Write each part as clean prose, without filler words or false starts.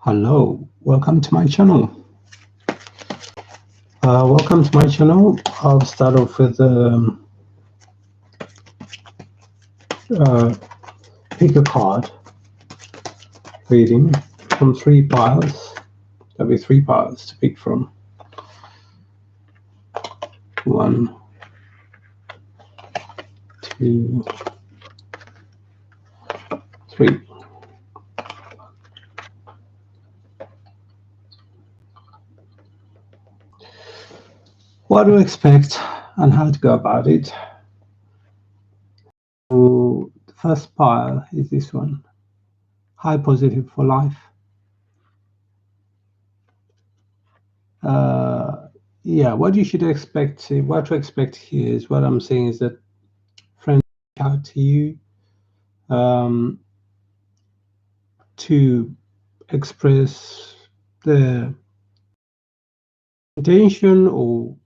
Hello, welcome to my channel. Welcome to my channel. I'll start off with uh, pick a card reading from 3 piles. There'll be 3 piles to pick from. 1, 2, 3. What to expect and how to go about it. So the first pile is this one. High positive for life. Yeah, what you should expect, what to expect here is what I'm saying is that friends reach out to you to express their intention or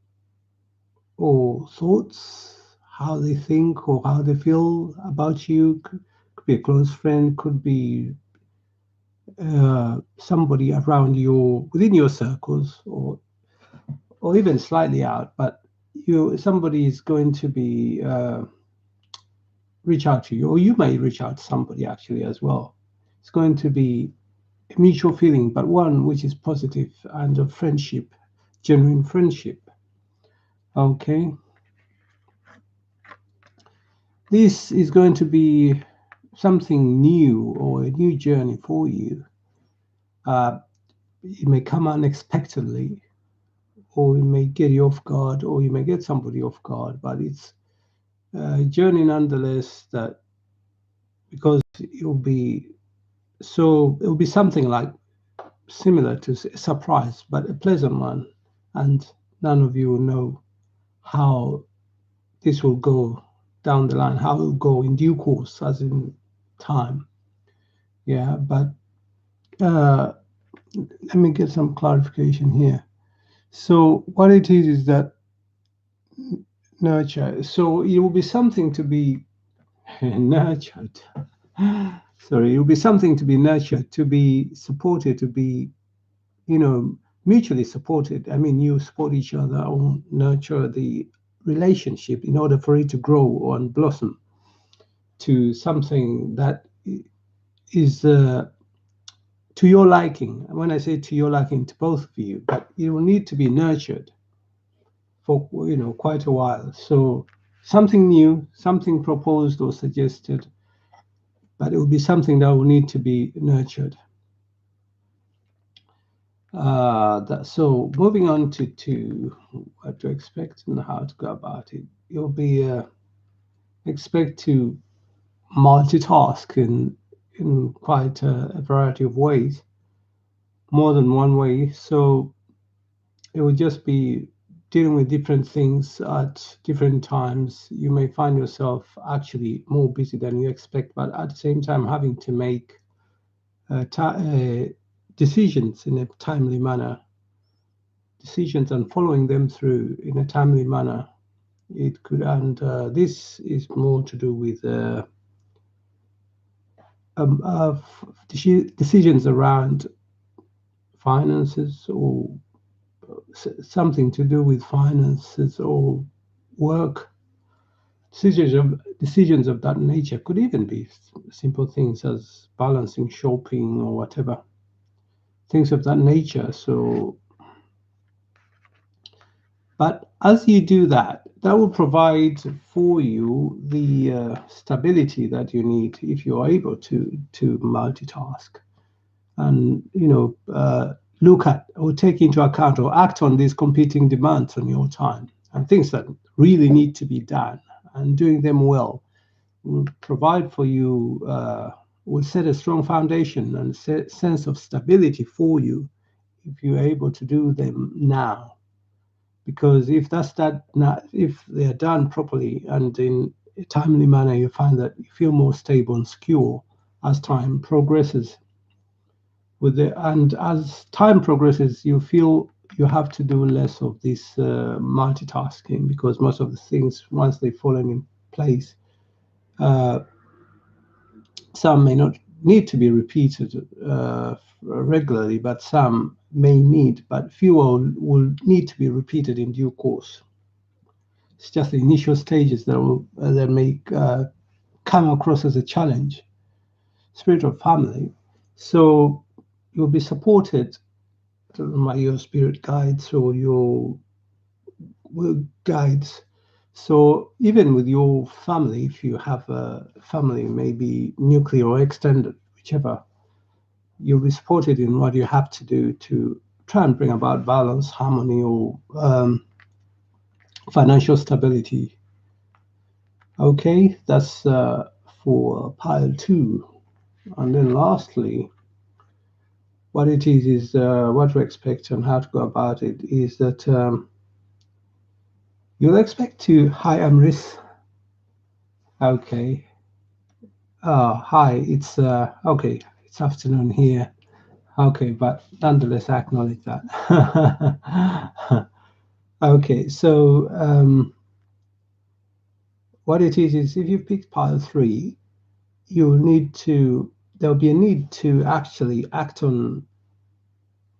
thoughts, how they think or how they feel about you. Could be a close friend, could be somebody around you within your circles, or even slightly out. But somebody is going to be reach out to you, or you may reach out to somebody actually as well. It's going to be a mutual feeling, but one which is positive and a friendship, genuine friendship. Okay. This is going to be something new or a new journey for you. It may come unexpectedly, or it may get you off guard, or you may get somebody off guard, but it's a journey nonetheless, that because it'll be something like similar to a surprise, but a pleasant one, and none of you will know how this will go down the line, how it will go in due course, as in time. Yeah, but let me get some clarification here. So what it is that nurture. So it will be something to be nurtured. Sorry, it will be something to be nurtured, to be supported, to be, mutually supported. I mean, you support each other or nurture the relationship in order for it to grow and blossom to something that is to your liking. When I say to your liking, to both of you, but it will need to be nurtured for quite a while. So something new, something proposed or suggested, but it will be something that will need to be nurtured. So moving on to what to expect and how to go about it. You'll be expect to multitask in quite a variety of ways, more than one way. So it will just be dealing with different things at different times. You may find yourself actually more busy than you expect, but at the same time having to make decisions in a timely manner, decisions and following them through in a timely manner. It could, and this is more to do with decisions around finances, or something to do with finances or work. Decisions of that nature could even be simple things as balancing shopping or whatever, things of that nature. So, but as you do that, that will provide for you the stability that you need if you are able to multitask and look at or take into account or act on these competing demands on your time and things that really need to be done, and doing them well will provide for you, will set a strong foundation and sense of stability for you if you're able to do them now. Because if if they are done properly and in a timely manner, you find that you feel more stable and secure as time progresses. And as time progresses, you feel you have to do less of this multitasking, because most of the things, once they've fallen in place, some may not need to be repeated regularly, but some may need, but fewer will need to be repeated in due course. It's just the initial stages that may come across as a challenge. Spirit of family. So you'll be supported by your spirit guides or your guides. So even with your family, if you have a family, maybe nuclear or extended, whichever, you'll be supported in what you have to do to try and bring about balance, harmony, or financial stability. Okay, that's for pile 2. And then lastly, what it is what to expect and how to go about it is that you'll expect to, hi Amris. Okay. Hi, it's okay, it's afternoon here. Okay, but nonetheless, I acknowledge that. Okay, so what it is if you pick pile 3, you'll need to, there'll be a need to actually act on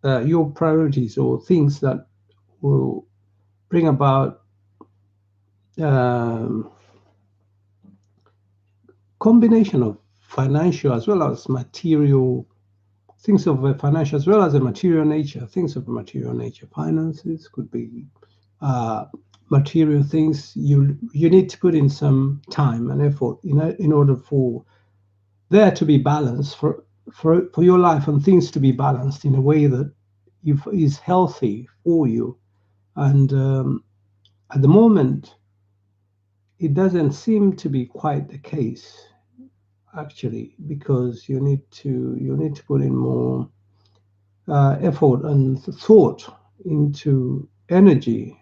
your priorities or things that will bring about combination of financial as well as material, things of a financial as well as a material nature, things of a material nature. Finances could be material things. You need to put in some time and effort in order for there to be balance for your life and things to be balanced in a way that is healthy for you. And at the moment, it doesn't seem to be quite the case, actually, because you need to put in more effort and thought into energy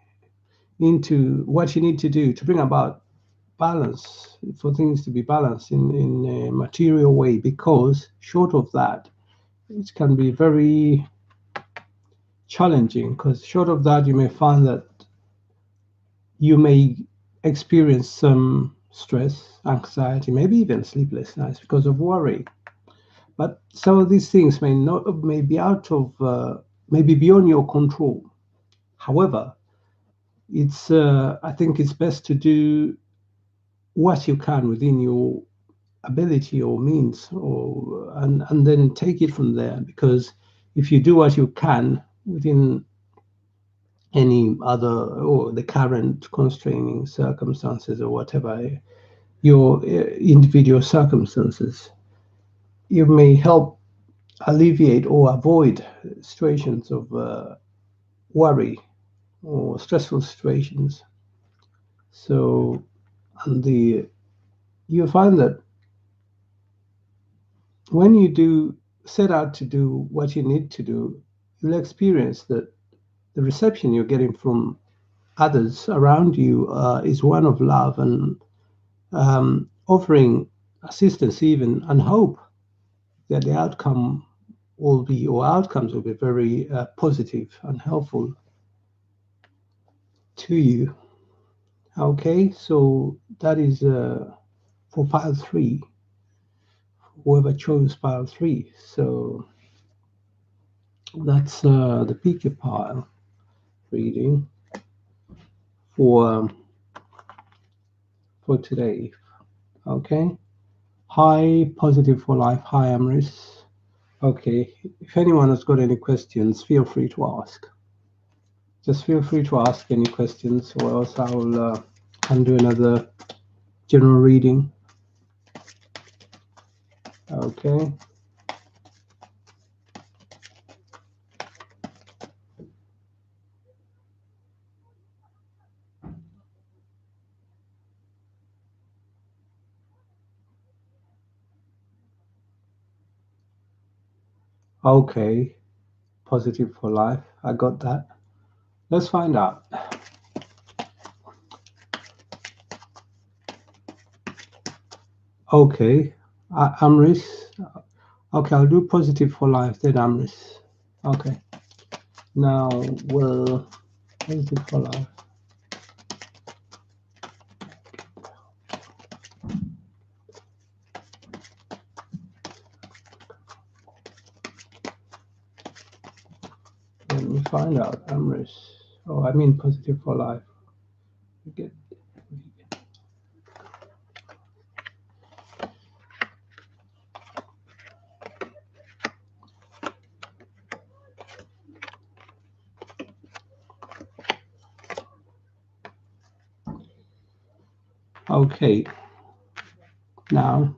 into what you need to do to bring about balance, for things to be balanced in a material way, because short of that it can be very challenging, because short of that you may find that you may experience some stress, anxiety, maybe even sleepless nights because of worry. But some of these things may be out of maybe beyond your control. However, it's I think it's best to do what you can within your ability or means, or and then take it from there. Because if you do what you can within any other or the current constraining circumstances or whatever your individual circumstances, you may help alleviate or avoid situations of worry or stressful situations. So, and you find that when you do set out to do what you need to do, you'll experience that the reception you're getting from others around you is one of love and offering assistance even, and hope that the outcome will be, or outcomes will be very positive and helpful to you. Okay, so that is for pile 3, whoever chose pile 3. So that's the PQ pile reading for today. Okay. Hi, Positive for Life. Hi, Amris. Okay. If anyone has got any questions, feel free to ask. Just feel free to ask any questions, or else I'll can do another general reading. Okay. Okay. Positive for Life. I got that. Let's find out. Okay. Amris. Okay, I'll do Positive for Life, then Amris. Okay. Now we'll Positive for Life. find out. Amris. Oh, I mean Positive for Life. Get. Okay. Now,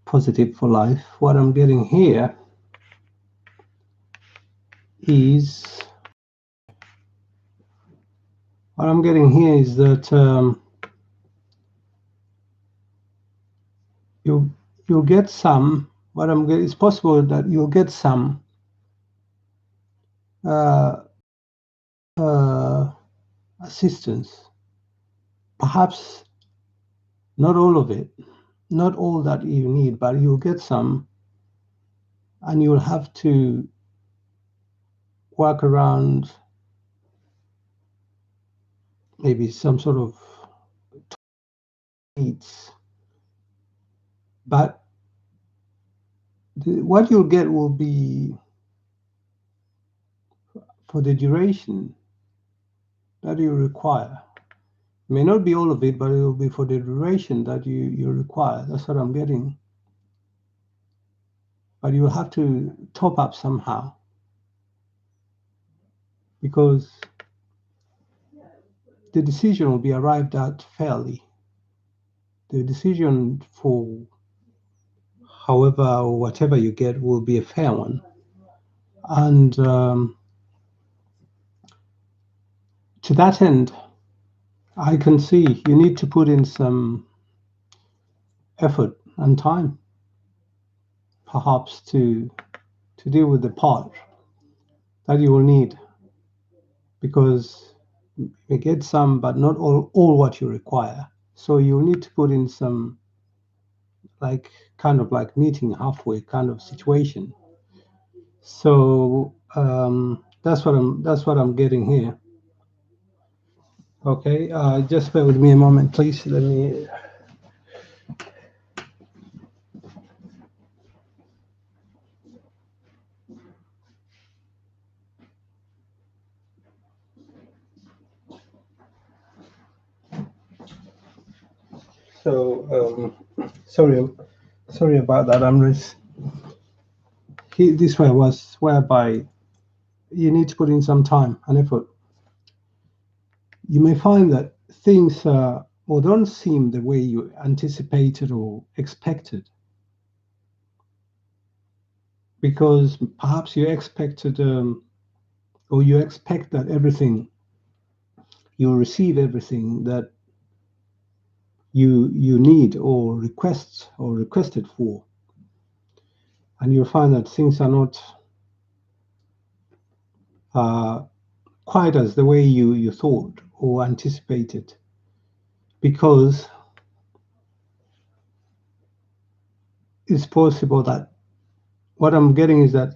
Positive for Life. What I'm getting here is that you'll get some. What I'm getting, it's possible that you'll get some uh, assistance. Perhaps not all of it, not all that you need, but you'll get some, and you'll have to work around maybe some sort of needs. But what you'll get will be for the duration that you require. It may not be all of it, but it will be for the duration that you require. That's what I'm getting. But you'll have to top up somehow, because the decision will be arrived at fairly. The decision for however or whatever you get will be a fair one. And to that end, I can see you need to put in some effort and time, perhaps to deal with the part that you will need, because you get some, but not all what you require. So you need to put in some, like, kind of like meeting halfway kind of situation. So that's what I'm getting here. Okay, just bear with me a moment, please. Let me. So sorry about that, Amris. This way was whereby you need to put in some time and effort. You may find that things or don't seem the way you anticipated or expected, because perhaps you expected or you expect that everything you'll receive everything that you need or requested for, and you'll find that things are not quite as the way you thought or anticipated, because it's possible that what I'm getting is that,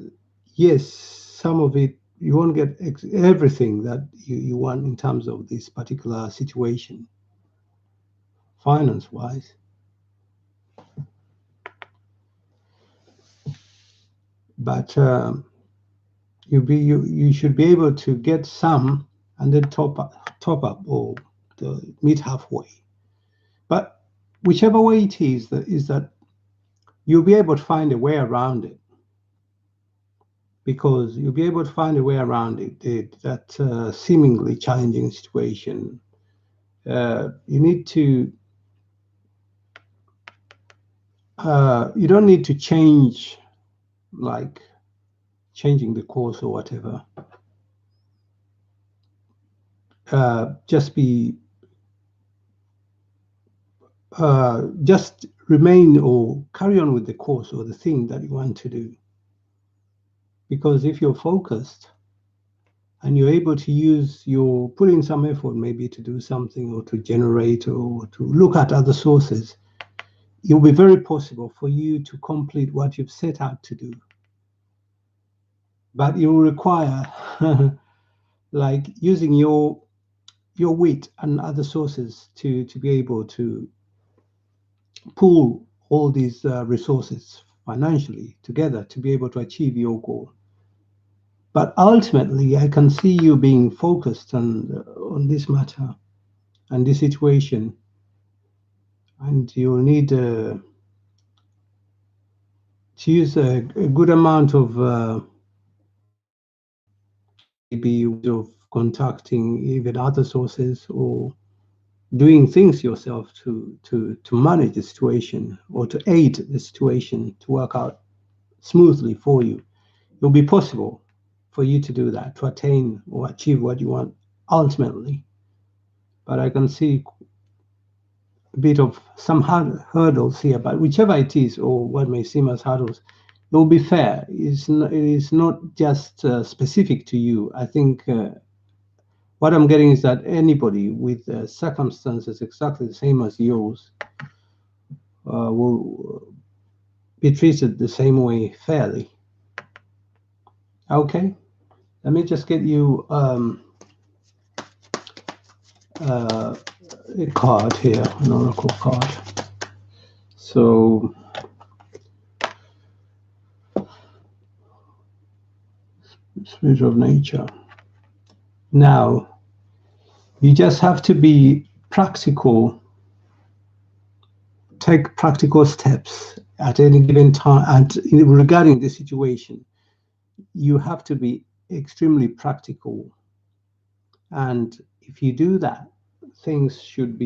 yes, some of it you won't get everything that you want in terms of this particular situation, finance wise, but you should be able to get some and then top up or meet halfway. But whichever way it is that you'll be able to find a way around it, because you'll be able to find a way around that seemingly challenging situation. You need to you don't need to change, like changing the course or whatever. Just remain or carry on with the course or the thing that you want to do. Because if you're focused and you're able to put in some effort maybe to do something or to generate or to look at other sources, it will be very possible for you to complete what you've set out to do. But it will require like using your wit and other sources to be able to pool all these resources financially together to be able to achieve your goal. But ultimately, I can see you being focused on this matter and this situation, and you'll need to use a good amount of maybe of contacting even other sources or doing things yourself to manage the situation or to aid the situation to work out smoothly for you. It'll be possible for you to do that, to attain or achieve what you want ultimately. But I can see a bit of some hurdles here, but whichever it is, or what may seem as hurdles, it will be fair. It is not just specific to you. I think what I'm getting is that anybody with circumstances exactly the same as yours will be treated the same way fairly. Okay, let me just get you a card here, an oracle card. So Spirit of Nature. Now, you just have to be practical, take practical steps at any given time. And regarding the situation, you have to be extremely practical. And if you do that, things should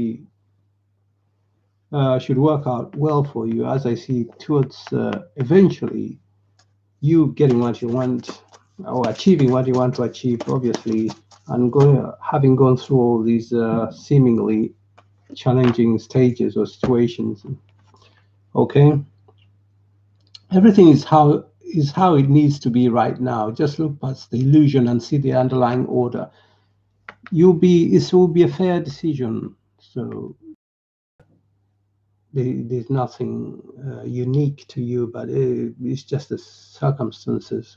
work out well for you, as I see, towards eventually you getting what you want or achieving what you want to achieve, obviously, and having gone through all these seemingly challenging stages or situations. Okay, everything is how it needs to be right now. Just look past the illusion and see the underlying order. It will be a fair decision. So there's nothing unique to you, but it's just the circumstances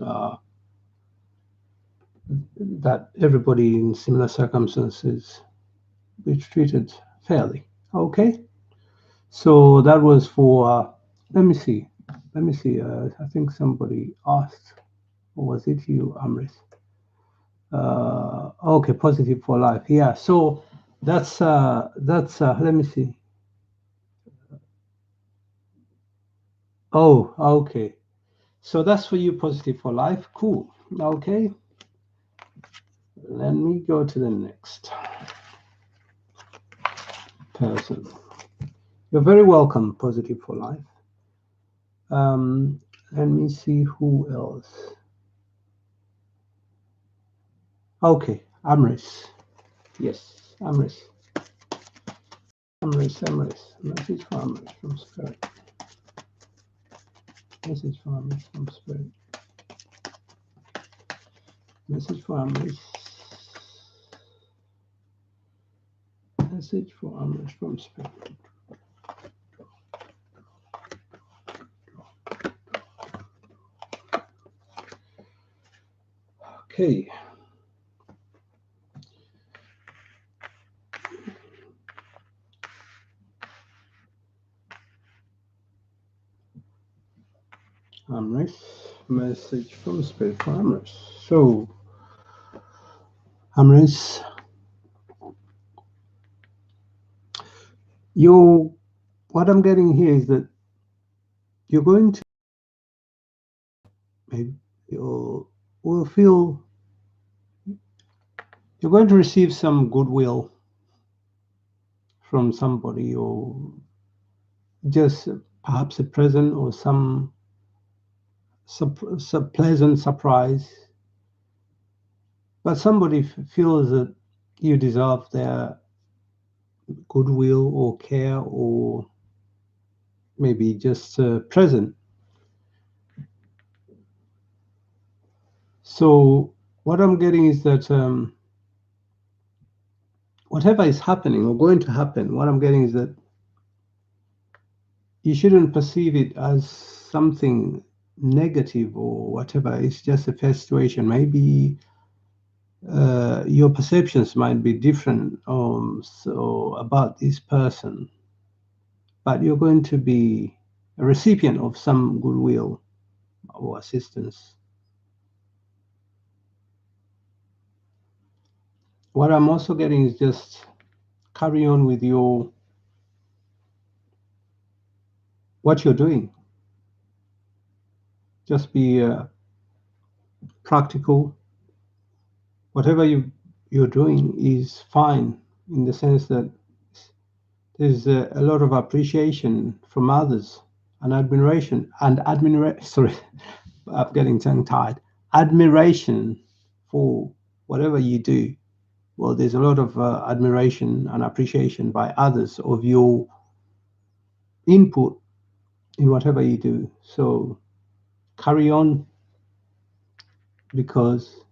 that everybody in similar circumstances is treated fairly. Okay, so that was for. Let me see. I think somebody asked, or was it you, Amrit? Okay, positive for life. Yeah. So that's. Let me see. Oh, okay. So that's for you, positive for life. Cool. Okay. Let me go to the next person. You're very welcome, positive for life. Let me see who else. Okay, Amris. Yes, Amris. Message for Amris from Spirit. Message for Amris from Spirit. Message for Amris. Message for Amris from Spirit. Okay. Amris, message from Spirit for Amris. So, Amris, what I'm getting here is that you're going to will feel you're going to receive some goodwill from somebody, or just perhaps a present or some pleasant surprise. But somebody feels that you deserve their goodwill or care, or maybe just present. So what I'm getting is that whatever is happening or going to happen, what I'm getting is that you shouldn't perceive it as something negative or whatever. It's just a fair situation. Maybe your perceptions might be different so about this person, but you're going to be a recipient of some goodwill or assistance. What I'm also getting is just carry on with what you're doing. Just be practical. Whatever you're doing is fine, in the sense that there's a lot of appreciation from others and admiration and sorry, I'm getting tongue tied. Admiration for whatever you do. Well, there's a lot of admiration and appreciation by others of your input in whatever you do. So carry on, because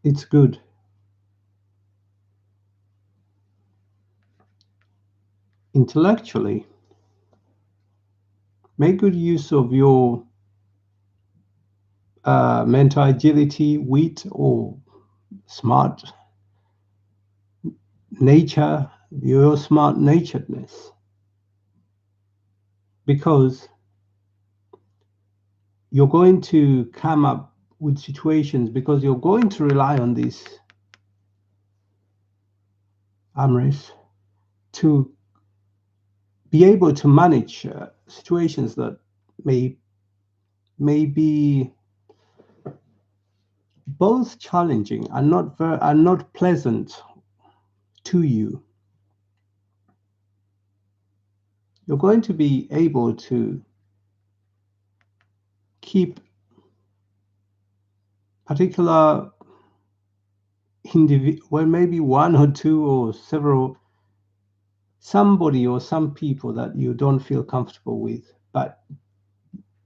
it's good. Intellectually, make good use of your mental agility, wit, or smart nature, your smart naturedness, because you're going to come up with situations, because you're going to rely on this AMRES to be able to manage situations that may be both challenging and not pleasant to you. You're going to be able to keep particular well, maybe one or two or several, somebody or some people that you don't feel comfortable with, but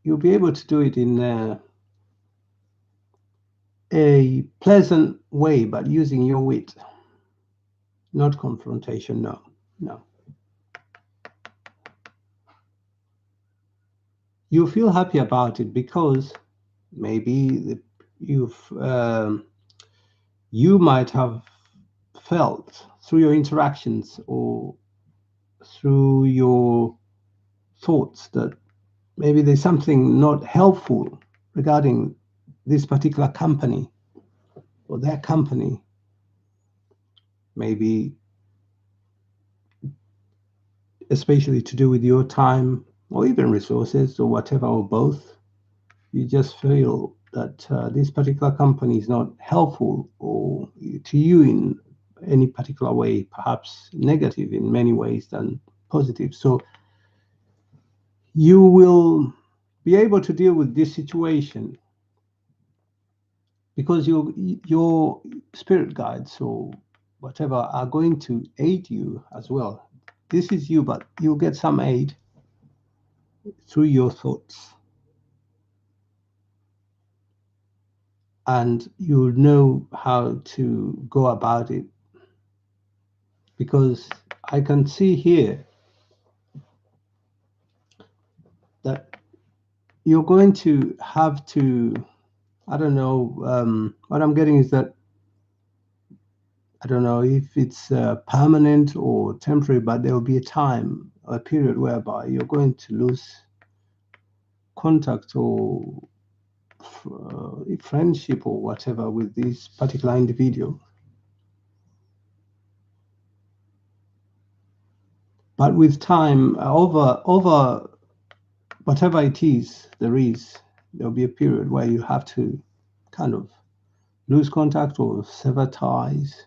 you'll be able to do it in a pleasant way, but using your wit, not confrontation. No. You feel happy about it because maybe you might have felt through your interactions or through your thoughts that maybe there's something not helpful regarding this particular company or that company. Maybe especially to do with your time or even resources or whatever, or both. You just feel that this particular company is not helpful or to you in any particular way, perhaps negative in many ways than positive. So you will be able to deal with this situation because your spirit guides or whatever are going to aid you as well. This is you, but you'll get some aid through your thoughts. And you'll know how to go about it, because I can see here that you're going to have to, I don't know, what I'm getting is that, I don't know if it's permanent or temporary, but there will be a time, a period whereby you're going to lose contact or friendship or whatever with this particular individual. But with time, over whatever it is, there'll be a period where you have to kind of lose contact or sever ties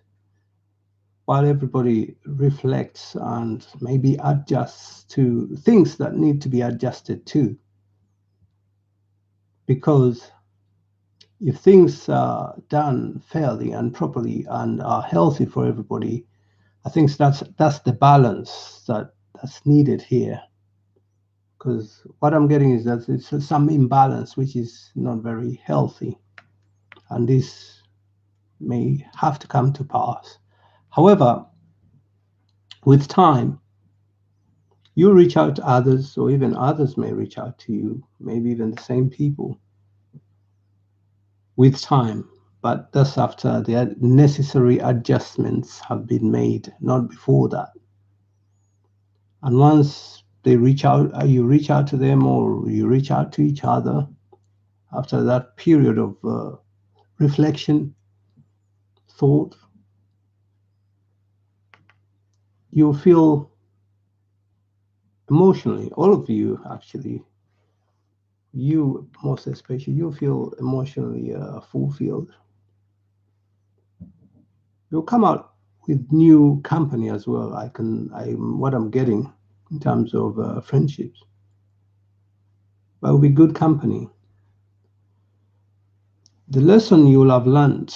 while everybody reflects and maybe adjusts to things that need to be adjusted to. Because if things are done fairly and properly and are healthy for everybody, I think that's the balance that's needed here. Because what I'm getting is that it's some imbalance which is not very healthy, and this may have to come to pass. However, with time, you reach out to others, or even others may reach out to you, maybe even the same people with time. But that's after the necessary adjustments have been made, not before that. And once they reach out, you reach out to them, or you reach out to each other after that period of reflection, thought, you feel emotionally, all of you actually, you most especially, you feel emotionally fulfilled. You'll come out with new company as well. What I'm getting in terms of friendships, but it'll be good company. The lesson you'll have learned,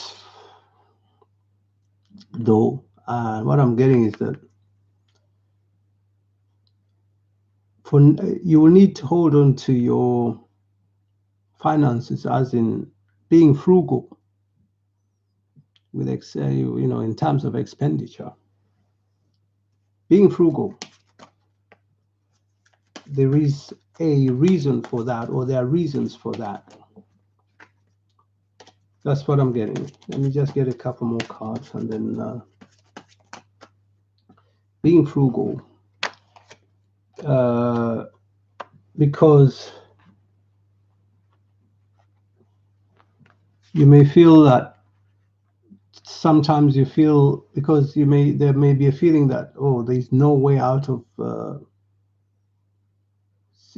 though, what I'm getting is that you will need to hold on to your finances, as in being frugal with in terms of expenditure. Being frugal, there is a reason for that, or there are reasons for that. That's what I'm getting. Let me just get a couple more cards, and then being frugal, because you may feel that sometimes you feel, because there may be a feeling that, oh, there's no way out of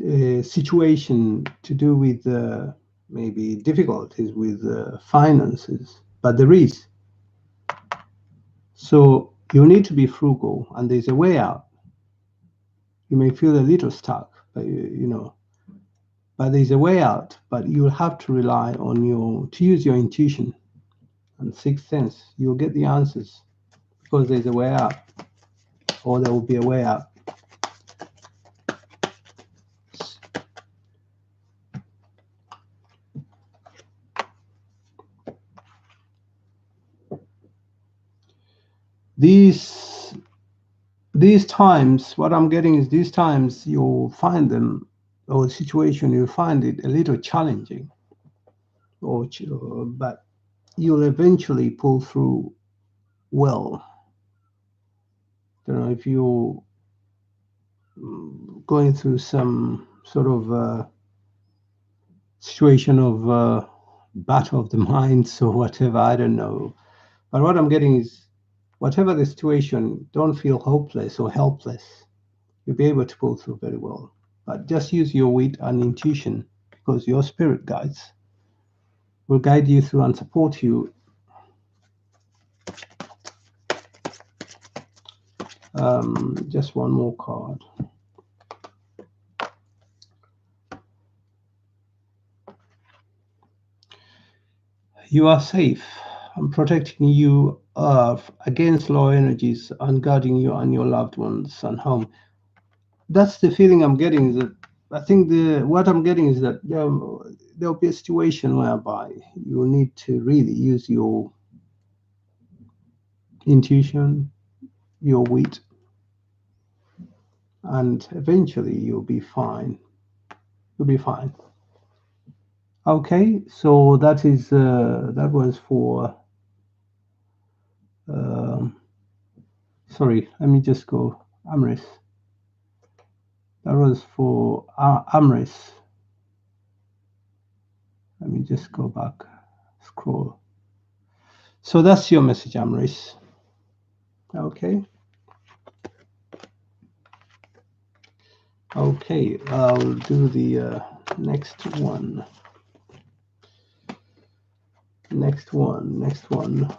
a situation to do with maybe difficulties with finances, but there is. So you need to be frugal, and there's a way out. You may feel a little stuck, but but there's a way out. But you'll have to rely on to use your intuition and sixth sense. You'll get the answers, because there's a way out, or there will be a way out. These times, what I'm getting is, these times you'll find them, or the situation, you'll find it a little challenging, but you'll eventually pull through well. If you're going through some sort of situation of battle of the minds or whatever, I don't know. But what I'm getting is, whatever the situation, don't feel hopeless or helpless. You'll be able to pull through very well. But just use your wit and intuition, because your spirit guides will guide you through and support you. Just one more card. You are safe. I'm protecting you against low energies, and guarding you and your loved ones and home. That's the feeling I'm getting. Is that I think what I'm getting is that there'll be a situation whereby you will need to really use your intuition, your wit, and eventually you'll be fine. You'll be fine. Okay, so that was for. Sorry, let me just go. Amris. That was for Amris. Let me just go back. Scroll. So that's your message, Amris. Okay. Okay, I'll do the next one. Next one.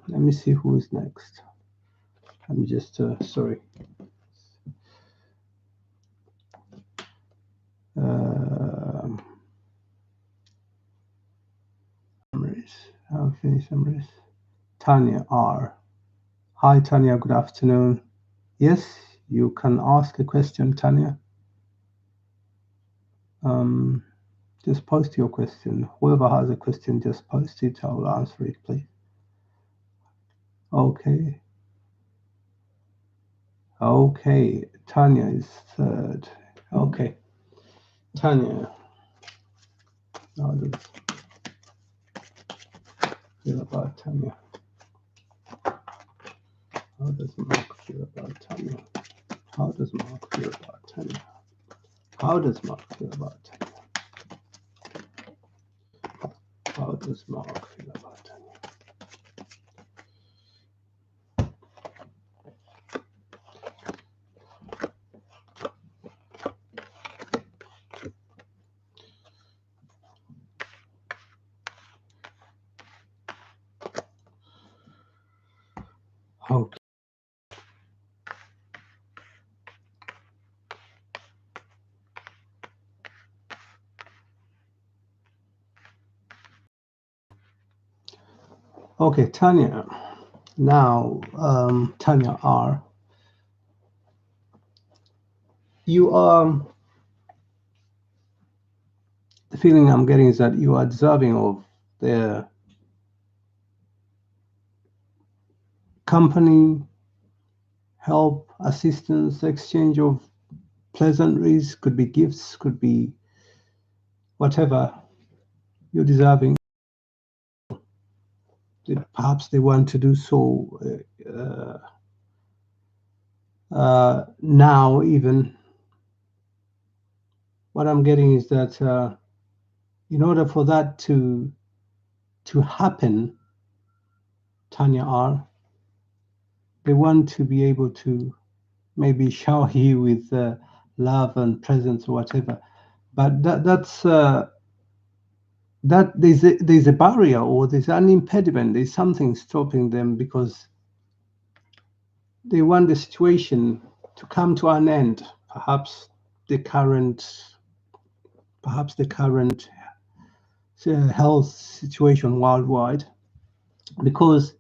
Let me see who is next. Let me just, sorry. I'll finish Amris. Tanya R. Hi, Tanya, good afternoon. Yes, you can ask a question, Tanya. Just post your question. Whoever has a question, just post it. I will answer it, please. Okay. Okay, Tanya is third. Okay, Tanya. How does it feel about Tanya? How does Mark feel about Tanya? How does Mark feel about Tanya? How does Mark feel about Tanya? How does Mark feel about Tanya? Okay. Okay, Tanya. Now, Tanya R. You are, the feeling I'm getting is that you are deserving of their company, help, assistance, exchange of pleasantries, could be gifts, could be whatever you're deserving. Perhaps they want to do so now even. What I'm getting is that in order for that to happen, Tanya R, they want to be able to maybe shower you with love and presence or whatever. But that's that there's a barrier or there's an impediment. There's something stopping them because they want the situation to come to an end. Perhaps the current health situation worldwide, because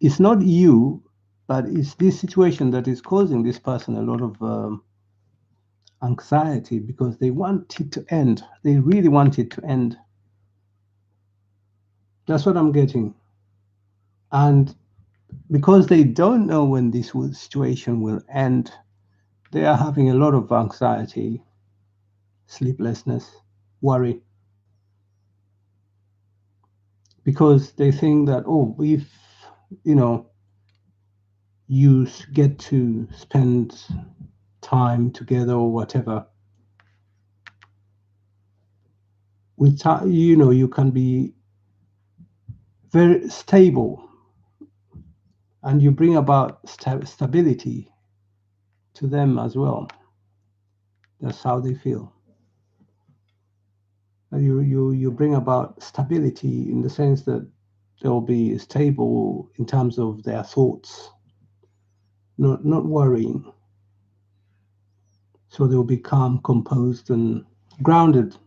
it's not you, but it's this situation that is causing this person a lot of anxiety, because they want it to end. They really want it to end. That's what I'm getting. And because they don't know when this situation will end, they are having a lot of anxiety, sleeplessness, worry, because they think that, oh, if you get to spend time together or whatever, with time, you can be very stable and you bring about stability to them as well. That's how they feel. You bring about stability in the sense that they'll be stable in terms of their thoughts, not worrying. So they'll be calm, composed, and grounded.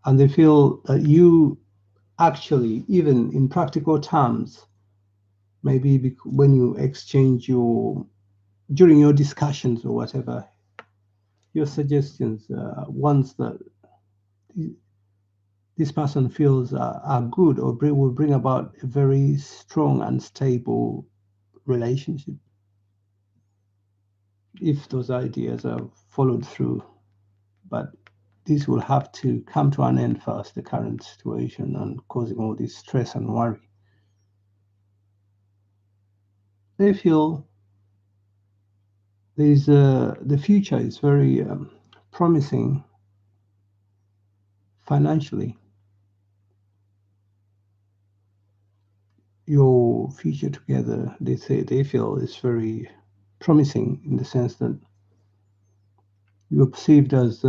And they feel that you actually, even in practical terms, maybe when you exchange during your discussions or whatever, your suggestions, ones that this person feels are good or will bring about a very strong and stable relationship, if those ideas are followed through. But this will have to come to an end first, the current situation, and causing all this stress and worry. They feel the future is very promising financially. Your future together, they feel, is very promising in the sense that you're perceived as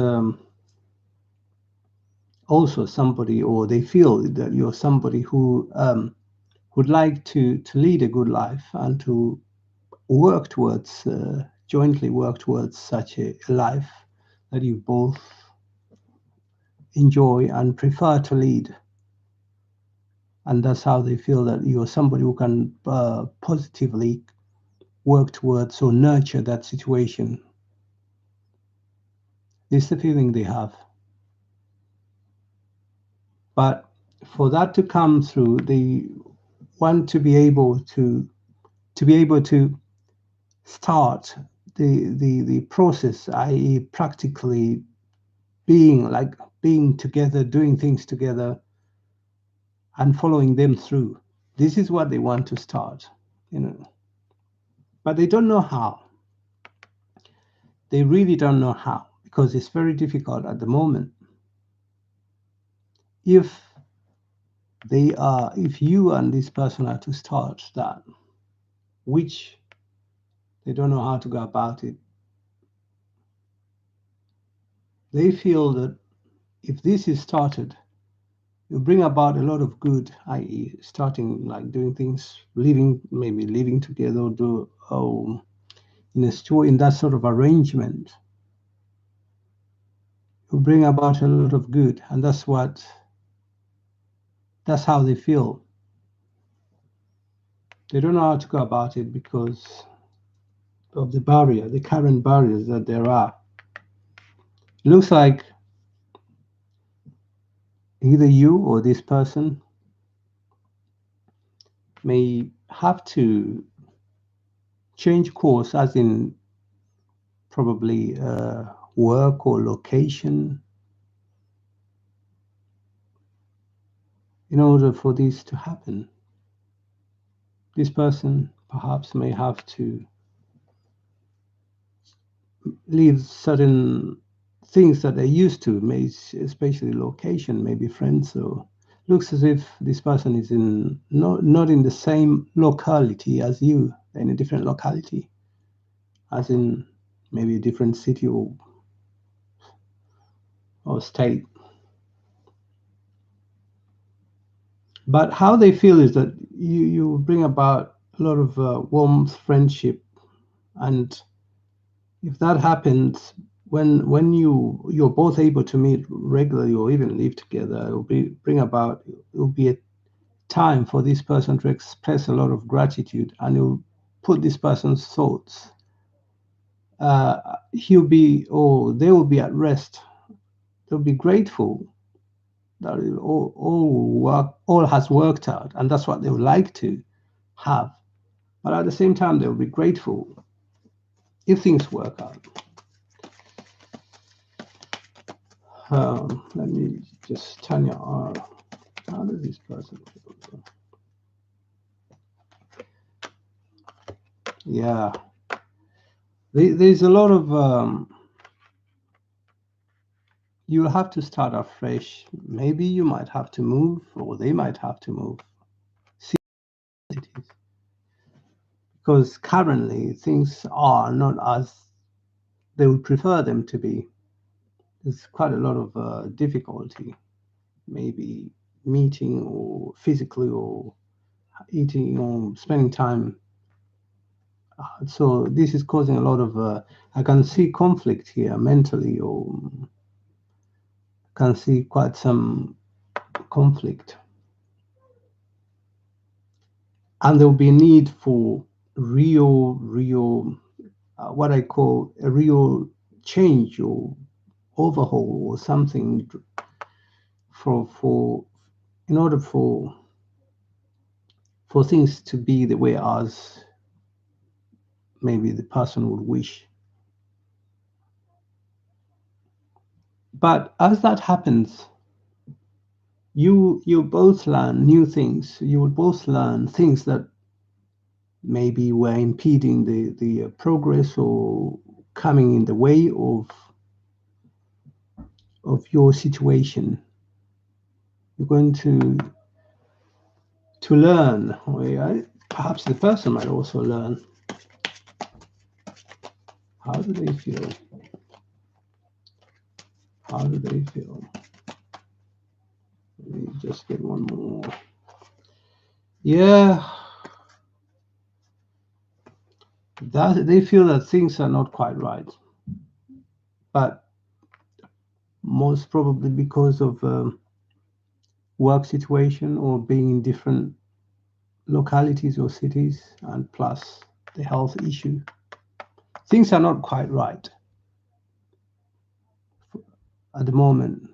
also somebody, or they feel that you're somebody who would like to lead a good life and to work towards, jointly work towards such a life that you both enjoy and prefer to lead. And that's how they feel that you're somebody who can positively work towards or nurture that situation. This is the feeling they have. But for that to come through, they want to be able to start the process, i.e., practically being together, doing things together, and following them through. This is what they want to start. but they don't know how. They really don't know how, because it's very difficult at the moment. If you and this person are to start that, which they don't know how to go about it, they feel that if this is started, it will bring about a lot of good, i.e., starting like doing things, maybe living together, or do in a store, in that sort of arrangement, it will bring about a lot of good, and that's how they feel. They don't know how to go about it because of the current barriers that there are. It looks like either you or this person may have to change course, as in probably work or location, in order for this to happen. This person perhaps may have to leave certain things that they're used to, especially location, maybe friends. So looks as if this person is not in the same locality as you, in a different locality, as in maybe a different city or state. But how they feel is that you bring about a lot of warmth, friendship, and if that happens, when you're both able to meet regularly or even live together, it will be a time for this person to express a lot of gratitude, and it will put this person's thoughts. They will be at rest. They'll be grateful that all has worked out, and that's what they would like to have. But at the same time, they'll be grateful if things work out. Let me just Tanya. How does this person feel? Yeah, there's a lot of. You'll have to start afresh. Maybe you might have to move, or they might have to move cities, because currently things are not as they would prefer them to be. There's quite a lot of difficulty, maybe meeting or physically or eating or spending time. So this is causing a lot of, I can see conflict here mentally, or can see quite some conflict. And there will be a need for real, what I call a real change or overhaul or something for in order for things to be the way as maybe the person would wish. But as that happens, you both learn new things. You will both learn things that maybe were impeding the progress or coming in the way of your situation. You're going to learn, or perhaps the person might also learn. How do they feel? How do they feel? Let me just get one more. Yeah, that they feel that things are not quite right, but most probably because of work situation or being in different localities or cities, and plus the health issue. Things are not quite right at the moment,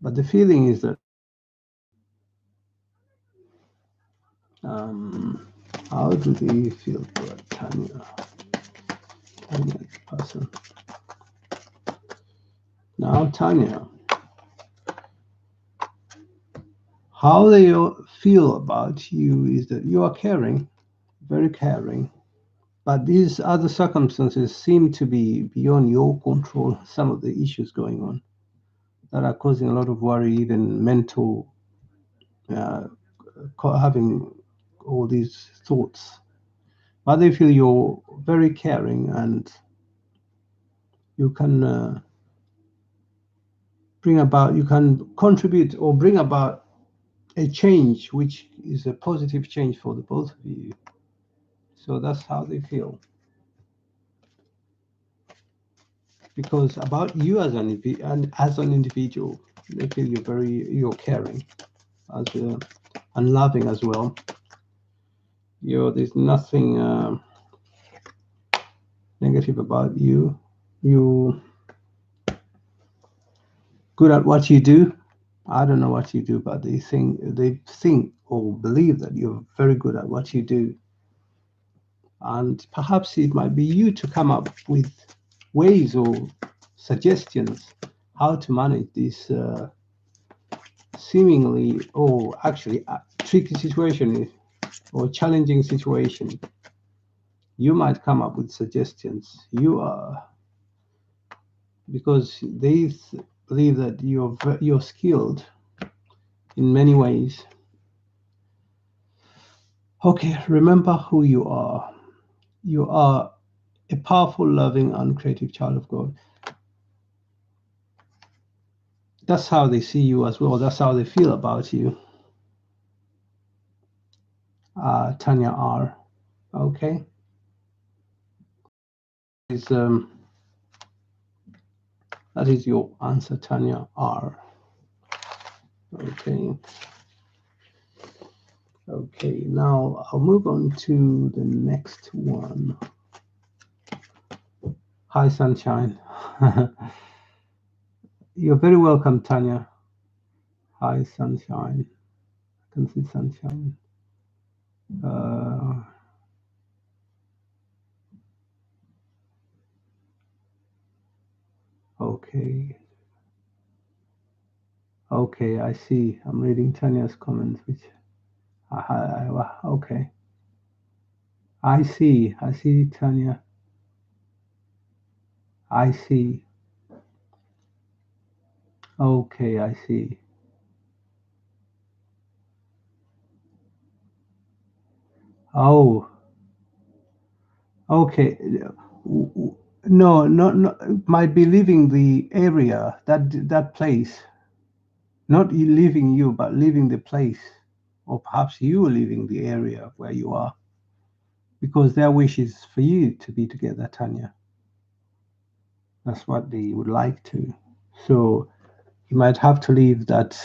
but the feeling is that how do they feel for Tanya? Tanya's person. Now Tanya, how they feel about you is that you are caring, very caring, But these other circumstances seem to be beyond your control. Some of the issues going on that are causing a lot of worry, even mental, uh, having all these thoughts. But they feel you're very caring and you can you can contribute or bring about a change, which is a positive change for the both of you. So that's how they feel. Because about you as an individual, they feel you're caring, and loving as well. There's nothing negative about you. You good at what you do. I don't know what you do, but they think or believe that you're very good at what you do. And perhaps it might be you to come up with ways or suggestions how to manage this seemingly or actually tricky situation or challenging situation. You might come up with suggestions. You are because they believe that you're skilled in many ways. Okay, remember who you are. You are a powerful, loving, and creative child of God. That's how they see you as well. That's how they feel about you. Tanya R. Okay. That is your answer, Tanya R. Okay. Okay, now I'll move on to the next one. Hi, Sunshine. You're very welcome, Tanya. Hi, Sunshine. I can see Sunshine. Okay. Okay, I see. I'm reading Tanya's comments, which okay. I see. I see, Tanya. I see. Okay, I see. Oh, okay. No, no, might be leaving the area, that place. Not leaving you, but leaving the place. Or perhaps you leaving the area where you are. Because their wish is for you to be together, Tanya. That's what they would like to. So you might have to leave that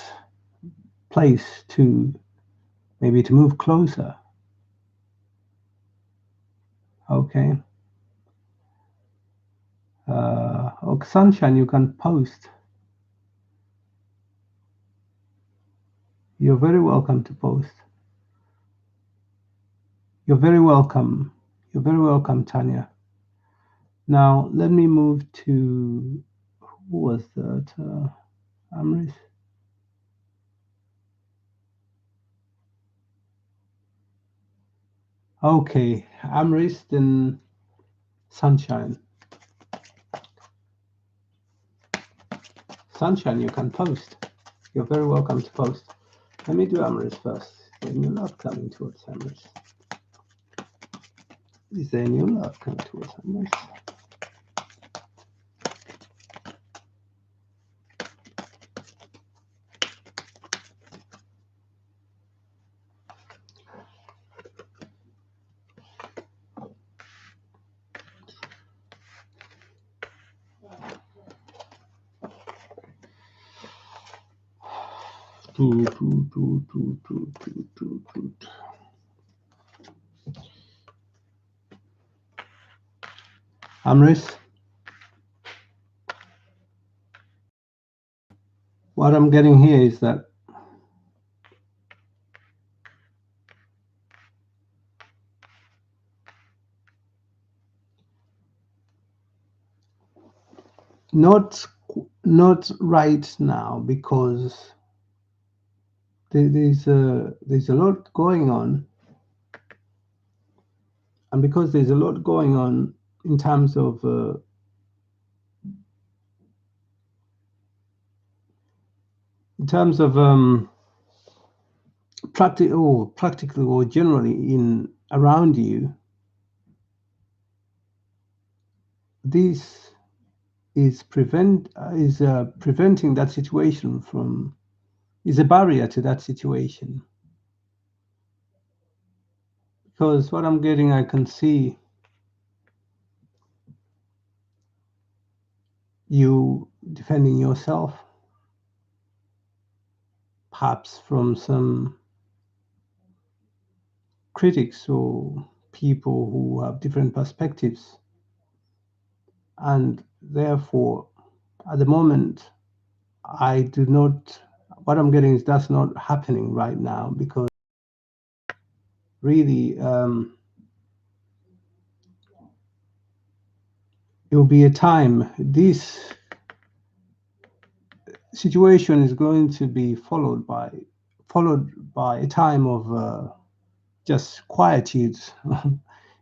place to maybe to move closer. Okay. Sunshine, you can post. You're very welcome to post. You're very welcome. You're very welcome, Tanya. Now let me move to who was that? Amris. Okay, Amris, then Sunshine. Sunshine, you can post. You're very welcome to post. Let me do Amris first. Then you're not coming towards Amris. Is there any love coming towards Amris? Amris, what I'm getting here is that not right now, because there's a lot going on, And because there's a lot going on in terms of practically or generally in around you, this is preventing that situation from, is a barrier to that situation. Because what I'm getting, I can see you defending yourself, perhaps from some critics or people who have different perspectives. And therefore, at the moment, I do not, what I'm getting is that's not happening right now, because really it will be a time, this situation is going to be followed by a time of just quietude in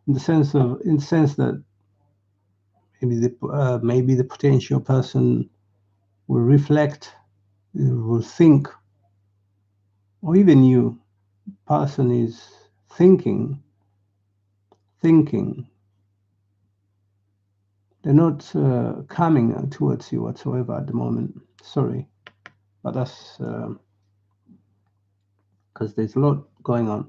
the sense that maybe the potential person will reflect, will think, or even you person is thinking. They're not coming towards you whatsoever at the moment. Sorry, but that's because there's a lot going on.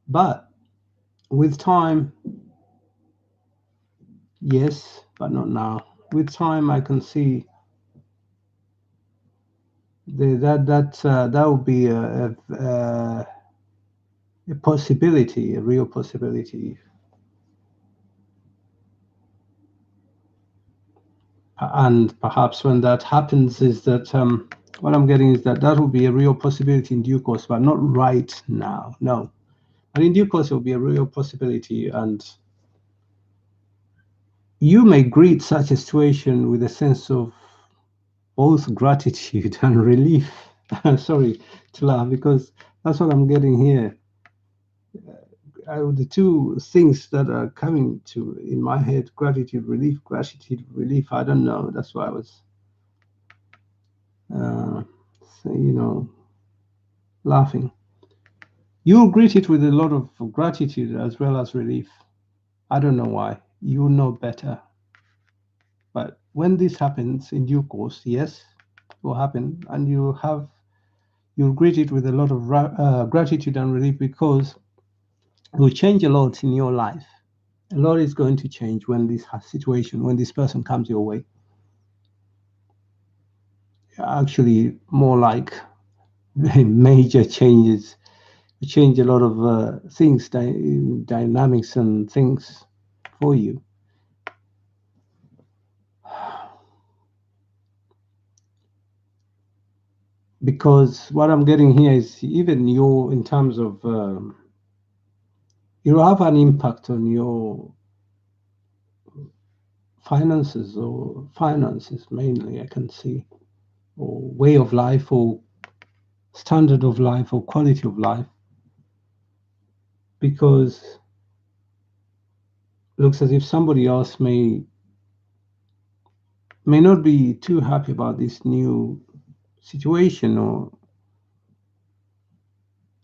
But with time, yes, but not now. With time, I can see that would be a possibility, a real possibility. And perhaps when that happens, is that what I'm getting is that will be a real possibility in due course, but not right now. No, but in due course, it will be a real possibility, and you may greet such a situation with a sense of both gratitude and relief. Sorry to laugh, because that's what I'm getting here. The two things that are coming to in my head: gratitude, relief. Gratitude, relief. I don't know. That's why I was, laughing. You'll greet it with a lot of gratitude as well as relief. I don't know why. You know better. But when this happens in due course, yes, it will happen, and you'll greet it with a lot of gratitude and relief, because it will change a lot in your life. A lot is going to change when when this person comes your way. Actually, more like major changes. Change a lot of things, dynamics and things for you. Because what I'm getting here is even you, in terms of, you have an impact on your finances mainly, I can see, or way of life, or standard of life, or quality of life, because it looks as if somebody else may not be too happy about this new situation,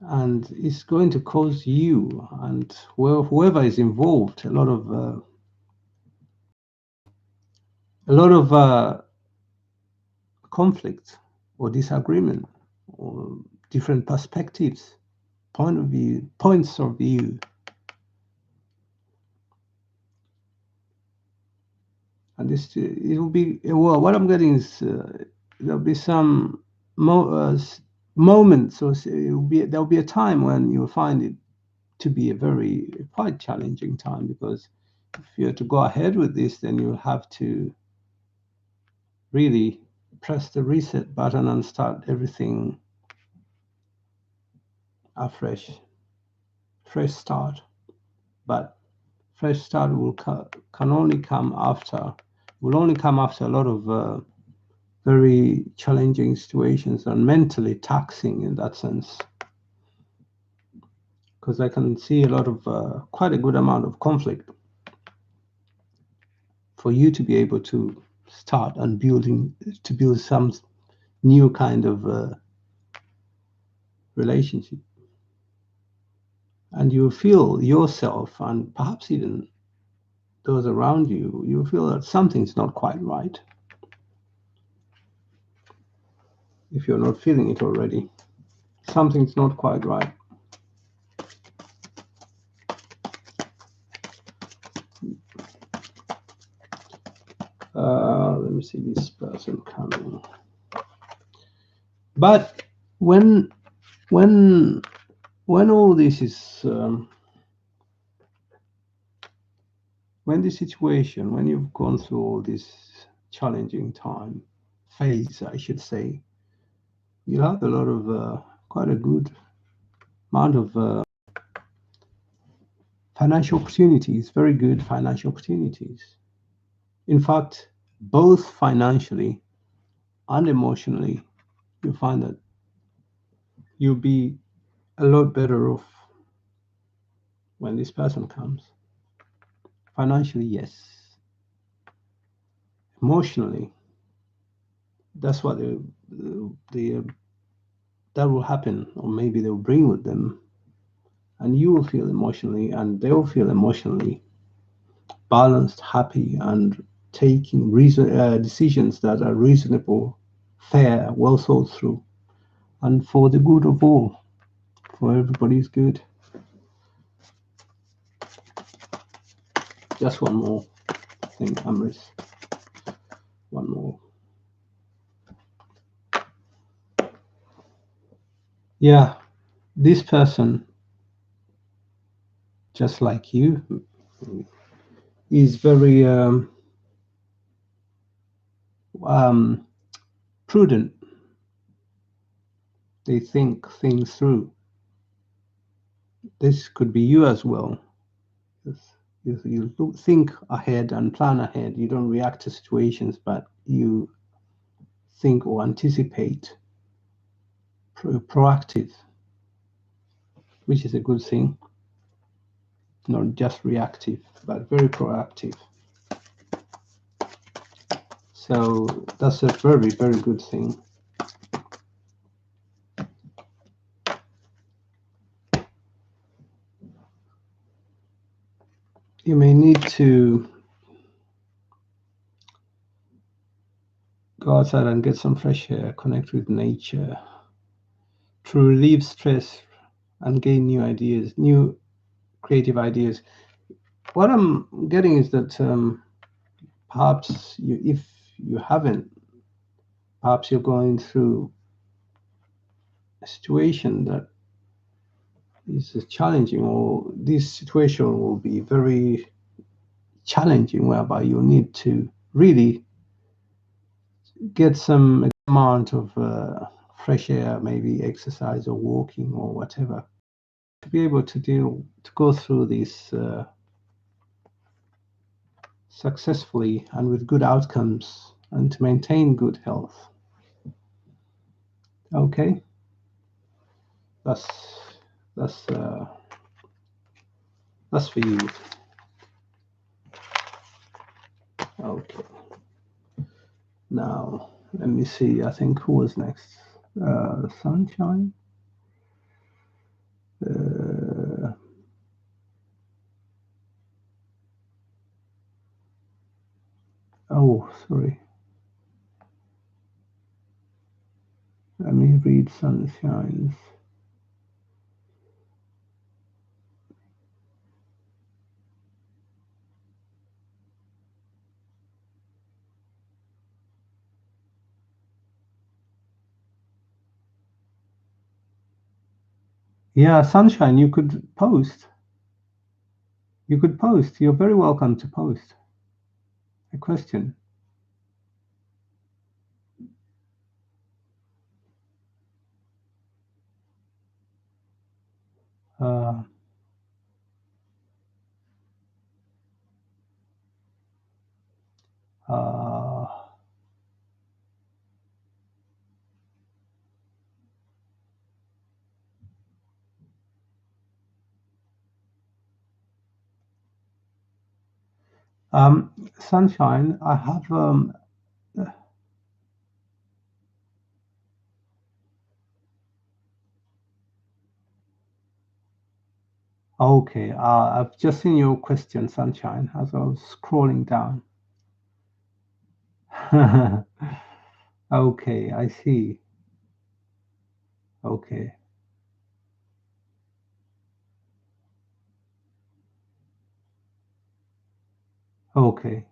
and it's going to cause you and whoever is involved a lot of conflict or disagreement, or different perspectives, points of view. And this, it will be, well, what I'm getting is there'll be some moments, or there'll be a time when you'll find it to be a very quite challenging time, because if you're to go ahead with this, then you'll have to really press the reset button and start everything afresh, fresh start. But fresh start can only come after, will only come after a lot of very challenging situations and mentally taxing in that sense. because I can see a lot of quite a good amount of conflict for you to be able to start and build some new kind of relationship, and you feel yourself and perhaps even those around you, you feel that something's not quite right if you're not feeling it already. Something's not quite right. Let me see this person coming. But when all this is when the situation, when you've gone through all this challenging phase, I should say, you'll have a lot of quite a good amount of financial opportunities, very good financial opportunities. In fact, both financially and emotionally, you find that you'll be a lot better off when this person comes. Financially, yes. Emotionally, that's what that will happen, or maybe they'll bring with them, and you will feel emotionally, and they will feel emotionally balanced, happy, and taking decisions that are reasonable, fair, well thought through, and for the good of all, for everybody's good. Just one more thing, Amris. One more. Yeah, this person, just like you, is very prudent. They think things through. This could be you as well. You think ahead and plan ahead. You don't react to situations, but you think or anticipate, proactive, which is a good thing. Not just reactive, but very proactive. So that's a very, very good thing. You may need to go outside and get some fresh air, connect with nature, to relieve stress and gain new ideas, new creative ideas. What I'm getting is that perhaps if you haven't, perhaps you're going through a situation that is challenging, or this situation will be very challenging, whereby you'll need to really get some amount of fresh air, maybe exercise or walking or whatever, to be able to go through this successfully and with good outcomes, and to maintain good health. Okay, that's for you. Okay. Now let me see. I think who was next? Sunshine. Oh, sorry. Let me read Sunshine's. Yeah, Sunshine, you could post. You could post. You're very welcome to post a question. Uh, uh, Sunshine, I have okay. I've just seen your question, Sunshine, as I was scrolling down. Okay, I see. Okay, okay,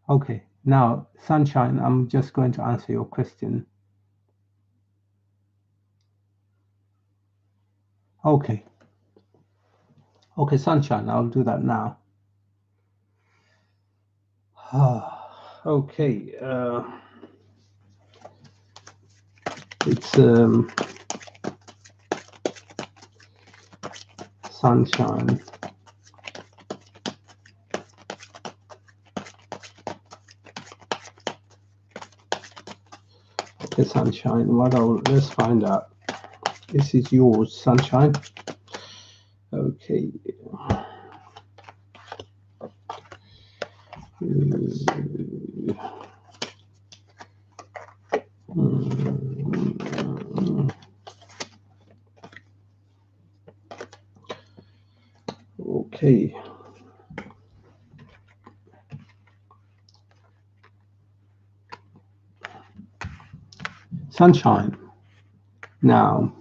okay. Now, Sunshine, I'm just going to answer your question. Okay, okay, Sunshine, I'll do that now. Okay, it's Sunshine. Okay, Sunshine. Let's find out. This is yours, Sunshine. Okay. Okay. Sunshine. Now,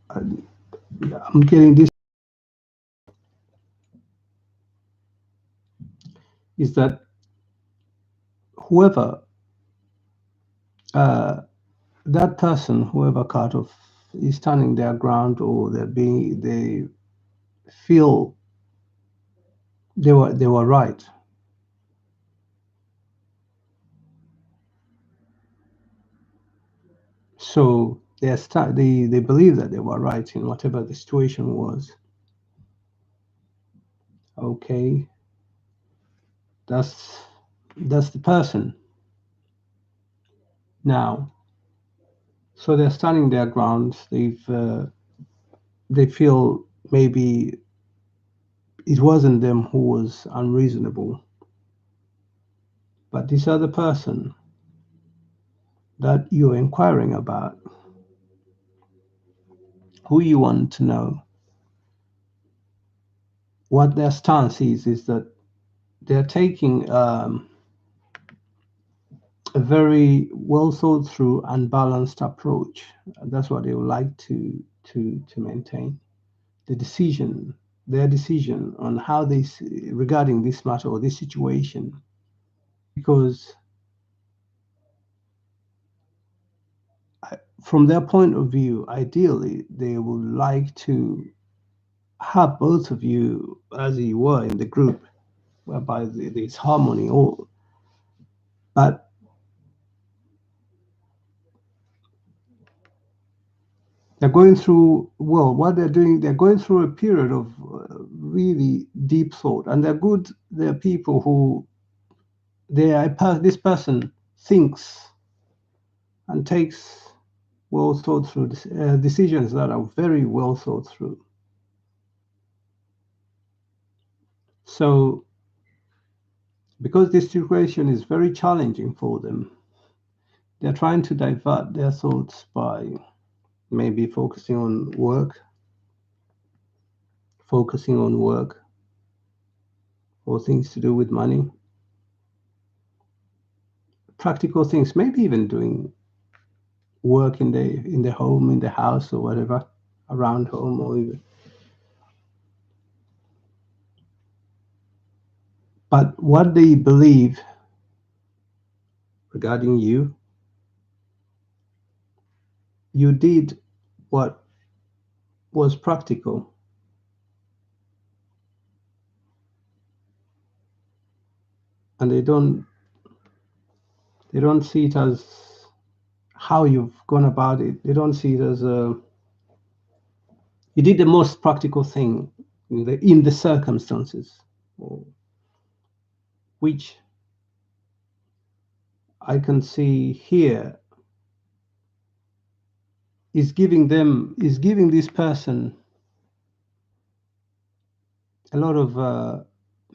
I'm getting this is that whoever uh, that person, whoever kind of is standing their ground or they feel they were right. So they believe that they were right in whatever the situation was. Okay, that's that's the person. Now, so they're standing their ground. They feel maybe it wasn't them who was unreasonable, but this other person that you're inquiring about, who you want to know what their stance is that they're taking a very well thought through and balanced approach. That's what they would like to maintain. The decision, their decision on how they regarding this matter or this situation, because from their point of view, ideally they would like to have both of you as you were in the group, whereby there's harmony. All, but they're going through what they're doing. They're going through a period of really deep thought, and they're good. They're people who this person thinks and takes well thought through decisions that are very well thought through. So, because this situation is very challenging for them, they're trying to divert their thoughts by maybe focusing on work or things to do with money, practical things, maybe even doing work in the home, in the house, or whatever, around home, or even. But what they believe regarding you, you did what was practical, and they don't see it as how you've gone about it. They don't see it as you did the most practical thing in the circumstances, which I can see here is giving this person a lot of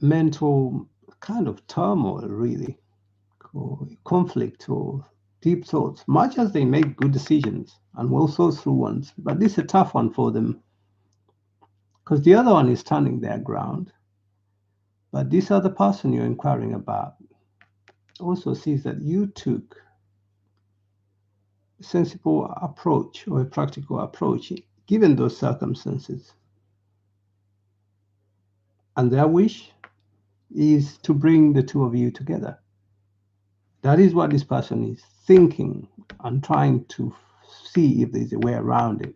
mental kind of turmoil, really, or conflict or deep thoughts, much as they make good decisions and well thought through ones. But this is a tough one for them because the other one is standing their ground. But this other person you're inquiring about also sees that you took a sensible approach or a practical approach given those circumstances. And their wish is to bring the two of you together. That is what this person is thinking and trying to see if there's a way around it.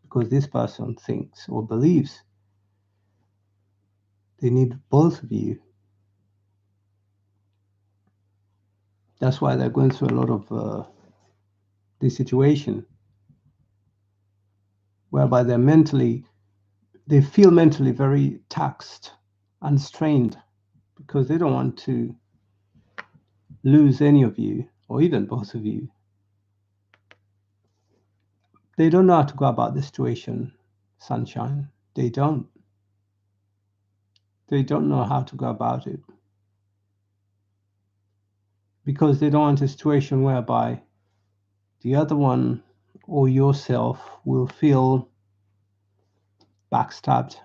Because this person thinks or believes they need both of you. That's why they're going through a lot of this situation whereby they feel mentally very taxed and strained because they don't want to lose any of you or even both of you. They don't know how to go about the situation, Sunshine. They don't. They don't know how to go about it because they don't want a situation whereby the other one or yourself will feel backstabbed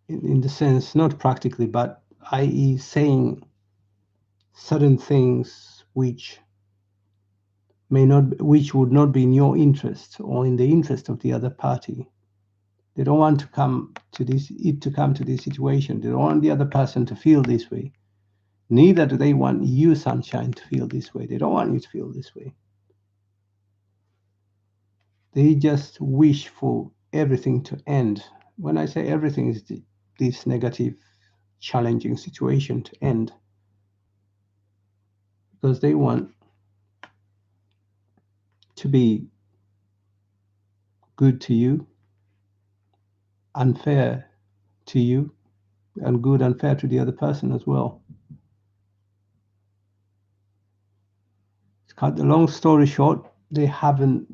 in the sense, not practically, but i.e. saying certain things which would not be in your interest or in the interest of the other party. They don't want to come to this situation. They don't want the other person to feel this way. Neither do they want you, Sunshine, to feel this way. They don't want you to feel this way. They just wish for everything to end. When I say everything, is this negative, challenging situation to end. Because they want to be good to you, unfair to you, and good and fair to the other person as well. To cut the long story short, they haven't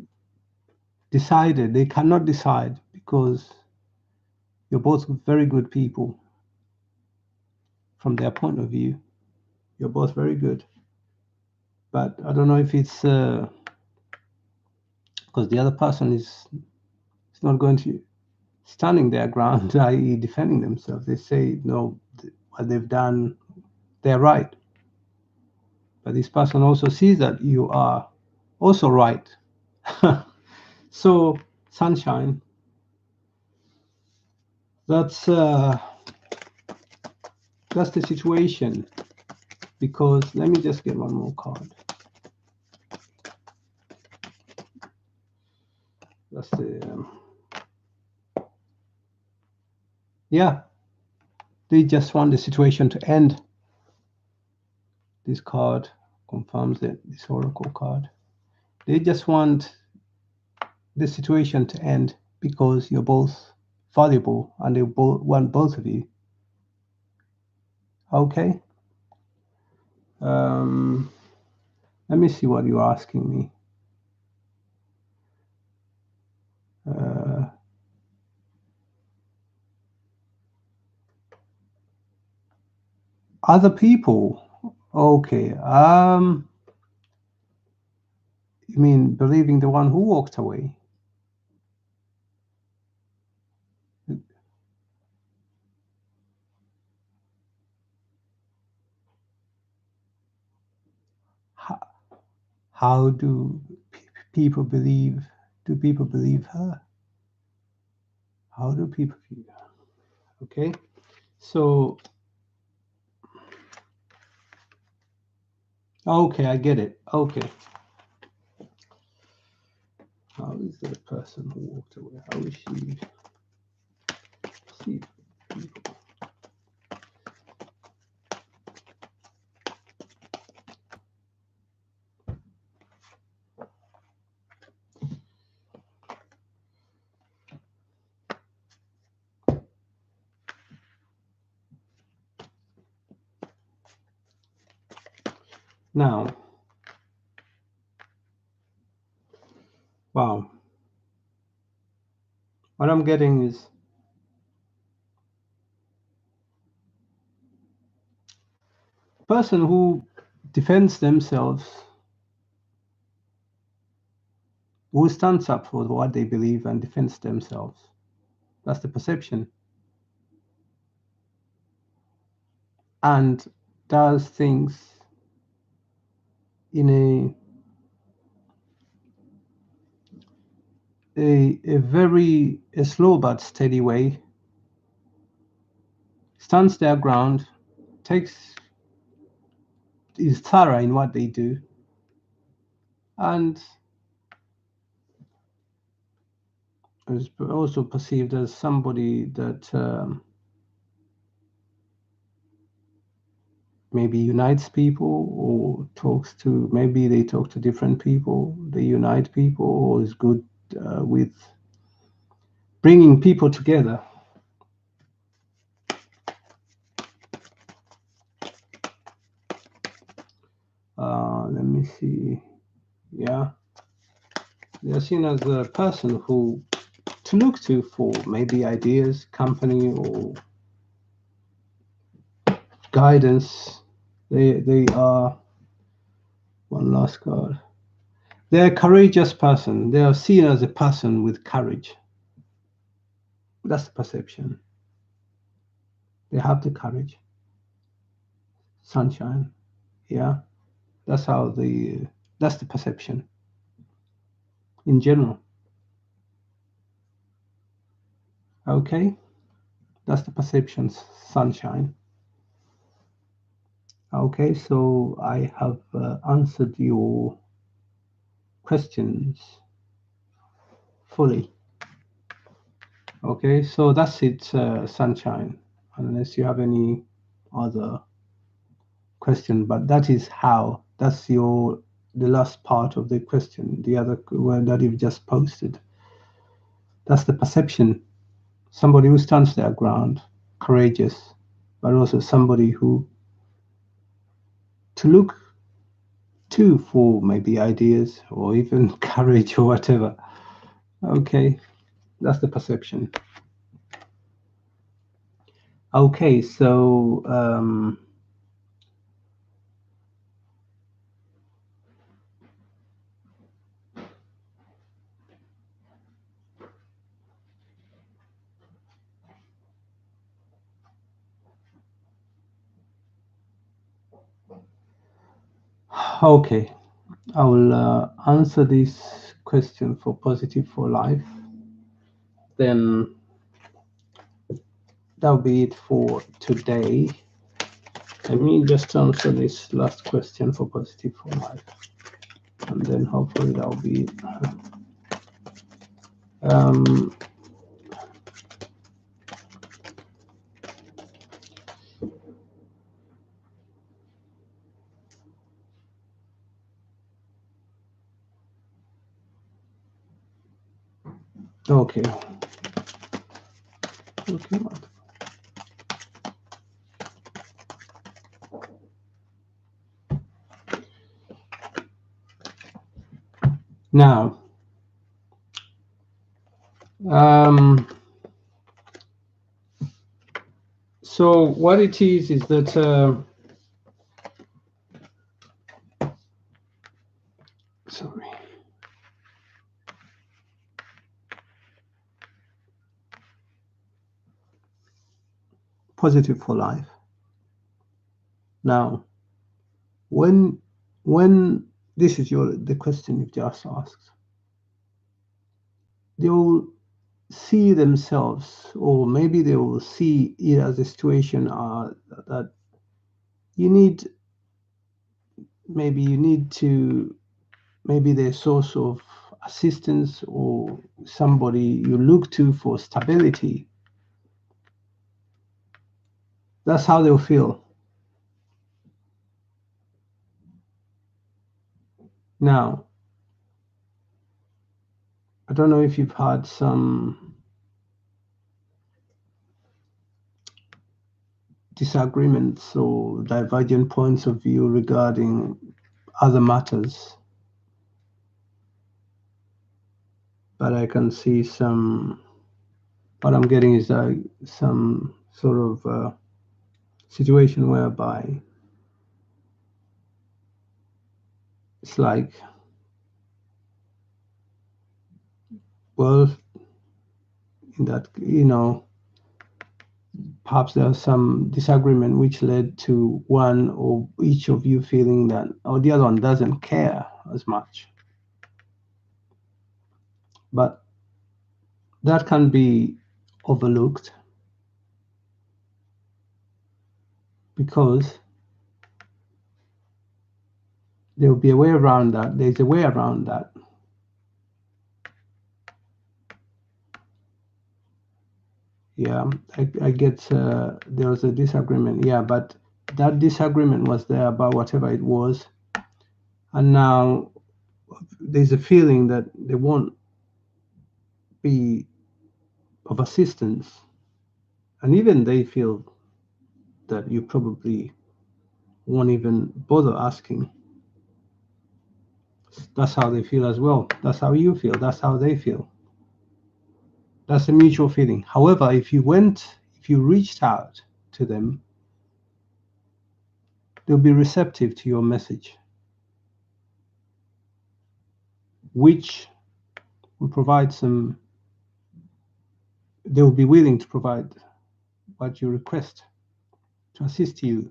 decided. They cannot decide because you're both very good people. From their point of view, you're both very good. But I don't know if it's because the other person is not going to standing their ground, i.e. defending themselves. They say, no, what they've done, they're right. But this person also sees that you are also right. So, Sunshine, that's the situation. Because let me just get one more card. That's the yeah. They just want the situation to end. This card confirms it. This oracle card. They just want the situation to end because you're both valuable and they want both of you. Okay. Let me see what you're asking me. Other people. Okay. You mean believing the one who walked away? How do people believe? Do people believe her? How do people believe her? Okay. So, okay, I get it. Okay. How is the person who walked away? How is she see people? Now, Wow. What I'm getting is a person who defends themselves, who stands up for what they believe and defends themselves. That's the perception. And does things in a very slow but steady way, stands their ground, is thorough in what they do, and is also perceived as somebody that maybe unites people, or maybe they talk to different people, they unite people, or is good with bringing people together. Let me see. Yeah, they're seen as a person who to look to for maybe ideas, company, or guidance. They are one last card. They're a courageous person. They are seen as a person with courage. That's the perception. They have the courage. Sunshine. Yeah. That's that's the perception in general. Okay. That's the perception, sunshine. Okay, so I have answered your questions fully. Okay, so that's it, sunshine. Unless you have any other question, but that is how. That's the last part of the question. The other word that you've just posted. That's the perception. Somebody who stands their ground, courageous, but also somebody who to look to for maybe ideas or even courage or whatever. Okay, that's the perception. Okay, so okay, I will answer this question for Positive for Life. Then that'll be it for today. Let me just answer this last question for Positive for Life, and then hopefully that'll be it. Okay. Okay. Now, so what it is that sorry. Positive for Life. Now, when this is the question you've just asked, they will see themselves, or maybe they will see it as a situation that you need maybe the source of assistance or somebody you look to for stability. That's how they'll feel. Now, I don't know if you've had some disagreements or divergent points of view regarding other matters. but I can see some. What I'm getting is some sort of situation whereby it's like, well, in that, perhaps there was some disagreement which led to one or each of you feeling that, oh, the other one doesn't care as much. But that can be overlooked because there will be a way around that. There's a way around that. Yeah, I get there was a disagreement. Yeah, but that disagreement was there about whatever it was. And now there's a feeling that they won't be of assistance. And even they feel that you probably won't even bother asking. That's how they feel as well. That's how you feel. That's how they feel. That's a mutual feeling. However, if you reached out to them, they'll be receptive to your message, which will provide some, they will be willing to provide what you request to assist you,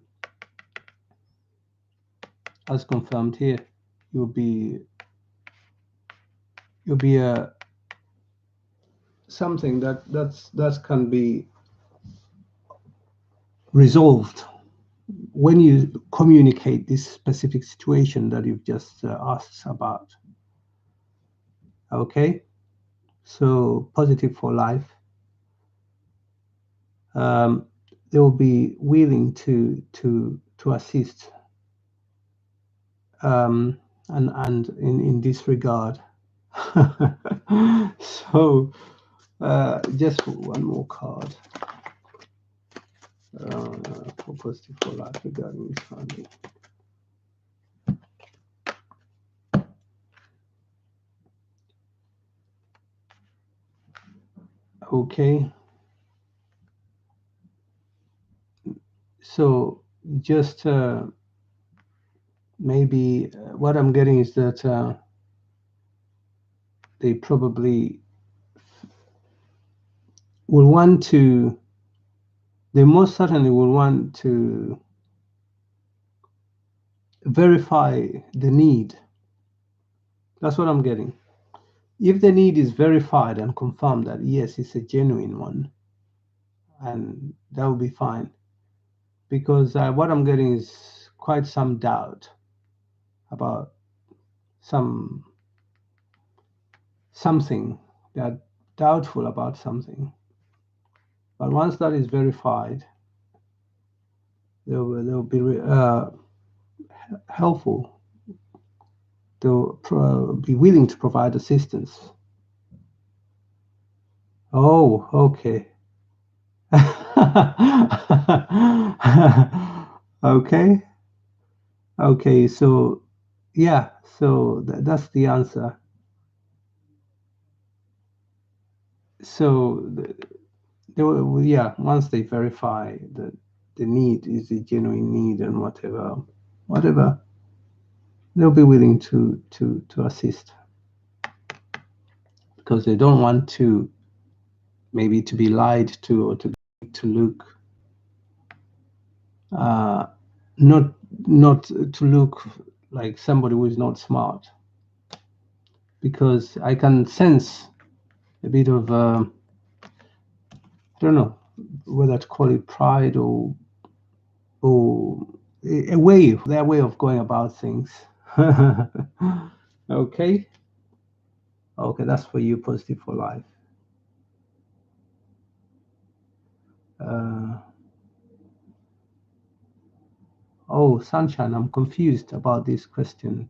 as confirmed here. You'll be something that can be resolved when you communicate this specific situation that you've just asked about. Okay, so positive for life. They will be willing to assist, and in this regard. So just one more card for positive for life regarding this family. Okay, so just maybe what I'm getting is that they probably will want to, they most certainly will want to verify the need. That's what I'm getting. If the need is verified and confirmed that yes, it's a genuine one, and that will be fine. Because what I'm getting is quite some doubt about something. They're doubtful about something. But once that is verified, they'll be helpful. They'll be willing to provide assistance. Oh, okay. Okay. Okay. So, yeah. So that's the answer. So, yeah. Once they verify that the need is a genuine need and whatever, they'll be willing to assist because they don't want to maybe to be lied to or to look not to look like somebody who is not smart, because I can sense a bit of I don't know whether to call it pride or their way of going about things. Okay, that's for you, positive for life. Oh, Sunshine, I'm confused about this question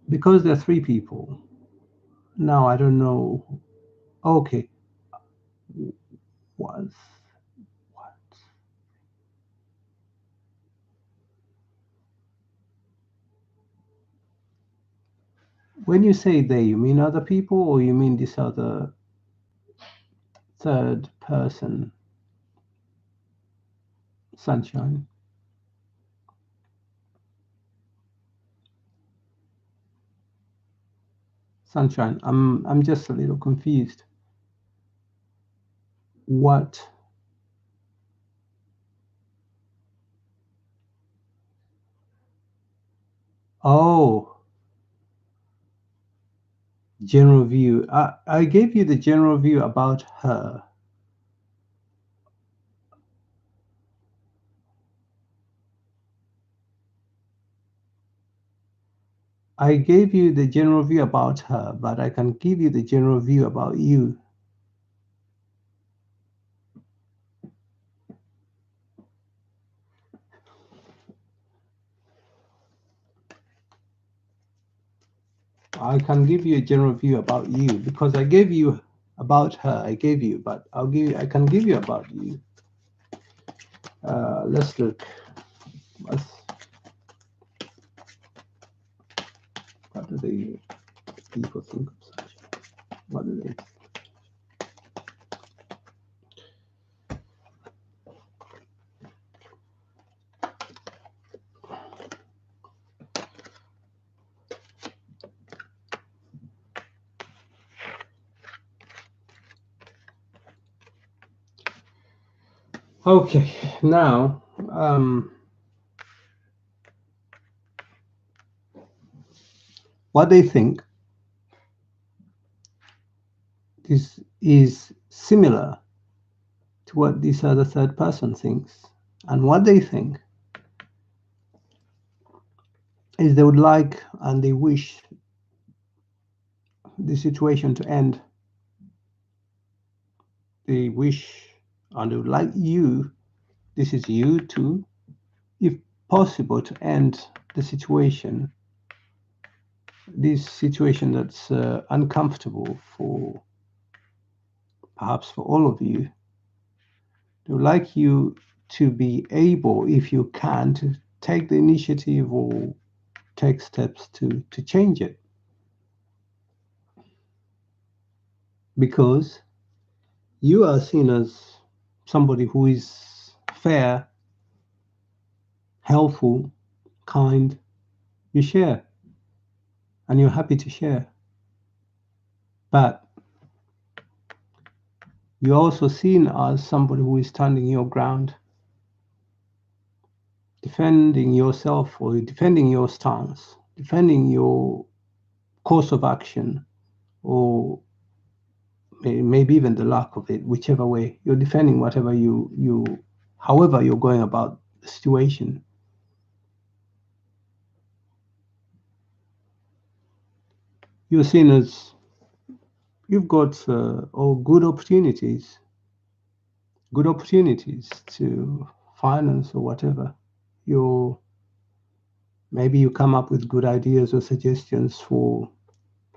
because there are three people. Now I don't know. Okay, was what? When you say they, you mean other people, or you mean this other third person, Sunshine? Sunshine, I'm just a little confused. What? Oh, general view. I gave you the general view about her. I gave you the general view about her, but I can give you the general view about you. I can give you a general view about you because I gave you about her. I gave you, but I can give you about you. Let's look. Let's, what do they people think of such? What do they? Okay, now what they think is similar to what this other third person thinks, and what they think is they would like and they wish the situation to end. They wish and they would like you, this is you too, if possible, to end the situation, this situation that's uncomfortable for perhaps for all of you. They would like you to be able, if you can, to take the initiative or take steps to change it. Because you are seen as somebody who is fair, helpful, kind. You share and you're happy to share. But you're also seen as somebody who is standing your ground, defending yourself or defending your stance, defending your course of action, or maybe even the lack of it, whichever way. You're defending whatever however you're going about the situation. You're seen as you've got all good opportunities to finance or whatever. You maybe you come up with good ideas or suggestions for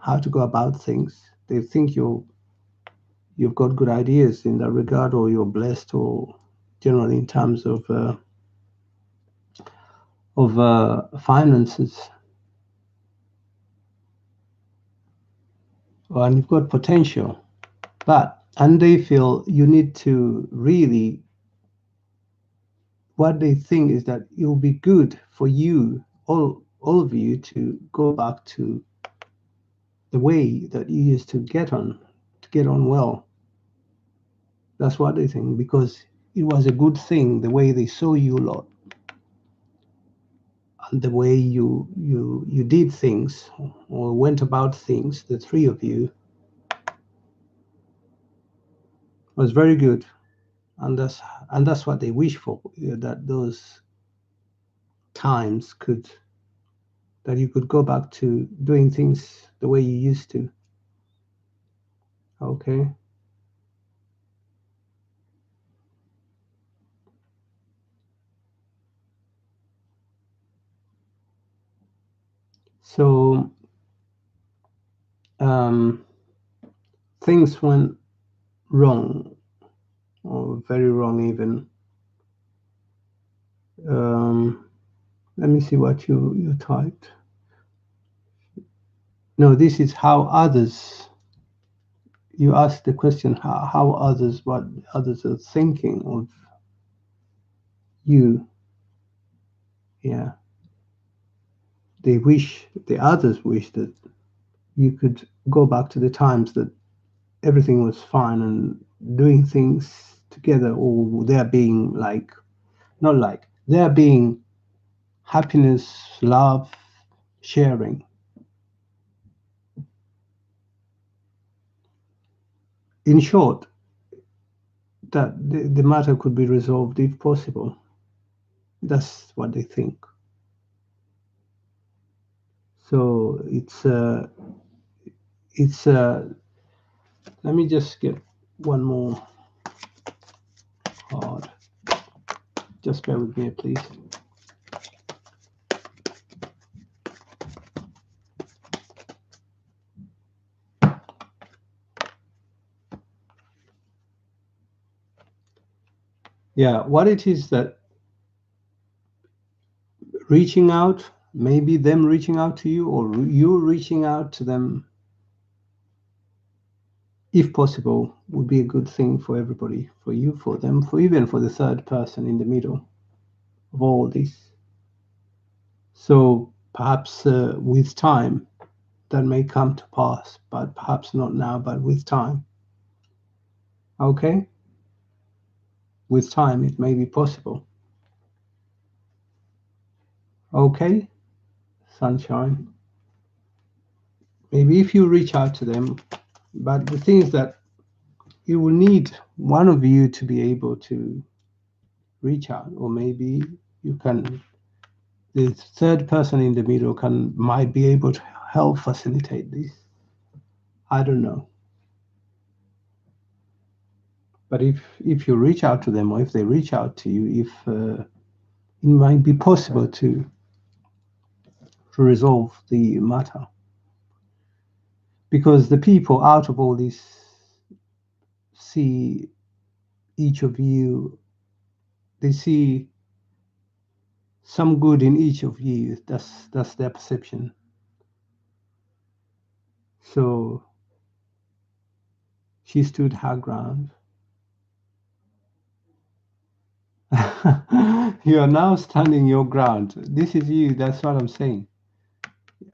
how to go about things. They think you've got good ideas in that regard, or you're blessed, or generally in terms of finances, and you've got potential. But and they feel you need to really, what they think is that it will be good for you, all of you, to go back to the way that you used to get on well. That's what they think, because it was a good thing the way they saw you lot, and the way you did things or went about things. The three of you was very good, and that's what they wish for. That those times could that you could go back to doing things the way you used to. Okay. So um, things went wrong, or very wrong even. Let me see what you typed. No, this is how others, you ask the question, how others, what others are thinking of you. Yeah. The others wish that you could go back to the times that everything was fine and doing things together, or there being like, not like, there being happiness, love, sharing. In short, that the matter could be resolved if possible. That's what they think. So it's let me just get one more card. Just bear with me, please. Yeah, what it is that reaching out, maybe them reaching out to you, or you reaching out to them, if possible, would be a good thing for everybody, for you, for them, for even for the third person in the middle of all this. So perhaps with time that may come to pass, but perhaps not now, but with time. Okay? With time, it may be possible. Okay, sunshine. Maybe if you reach out to them, but the thing is that you will need one of you to be able to reach out, or maybe you can, the third person in the middle might be able to help facilitate this. I don't know. But if you reach out to them, or if they reach out to you, if it might be possible to resolve the matter, because the people out of all this see each of you, they see some good in each of you. That's their perception. So she stood her ground. You are now standing your ground. This is you, that's what I'm saying.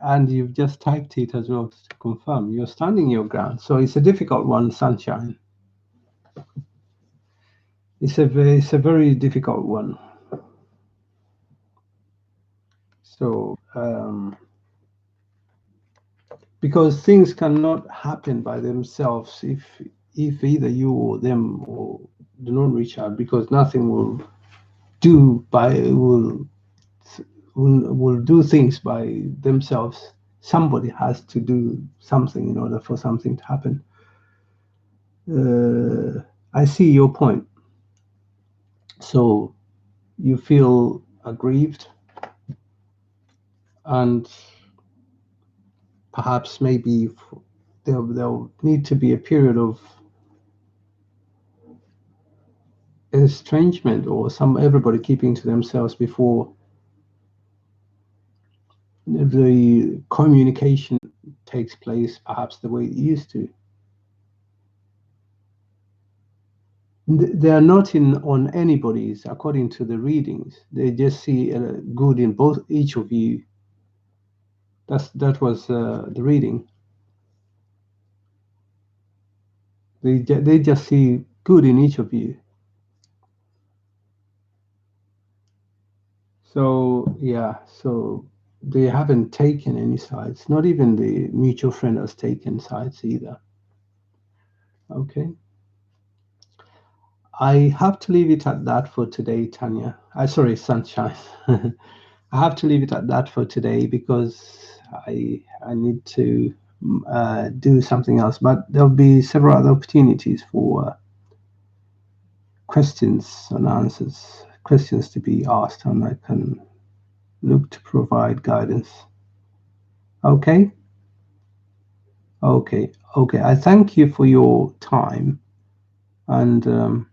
And you've just typed it as well to confirm. You're standing your ground. So it's a difficult one, sunshine. It's a very difficult one. So because things cannot happen by themselves if either you or them or do not reach out, because nothing will do things by themselves. Somebody has to do something in order for something to happen. I see your point. So you feel aggrieved, and perhaps maybe there'll need to be a period of estrangement, or everybody keeping to themselves before the communication takes place, perhaps the way it used to. They are not on anybody's, according to the readings. They just see good in each of you. That was the reading. They just see good in each of you. So yeah, so they haven't taken any sides. Not even the mutual friend has taken sides either. Okay. I have to leave it at that for today, Tanya. Sorry, Sunshine. I have to leave it at that for today because I need to do something else. But there'll be several other opportunities for questions and answers, questions to be asked, and I can look to provide guidance. Okay? Okay. Okay. I thank you for your time. And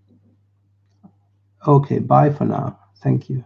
okay, bye for now. Thank you.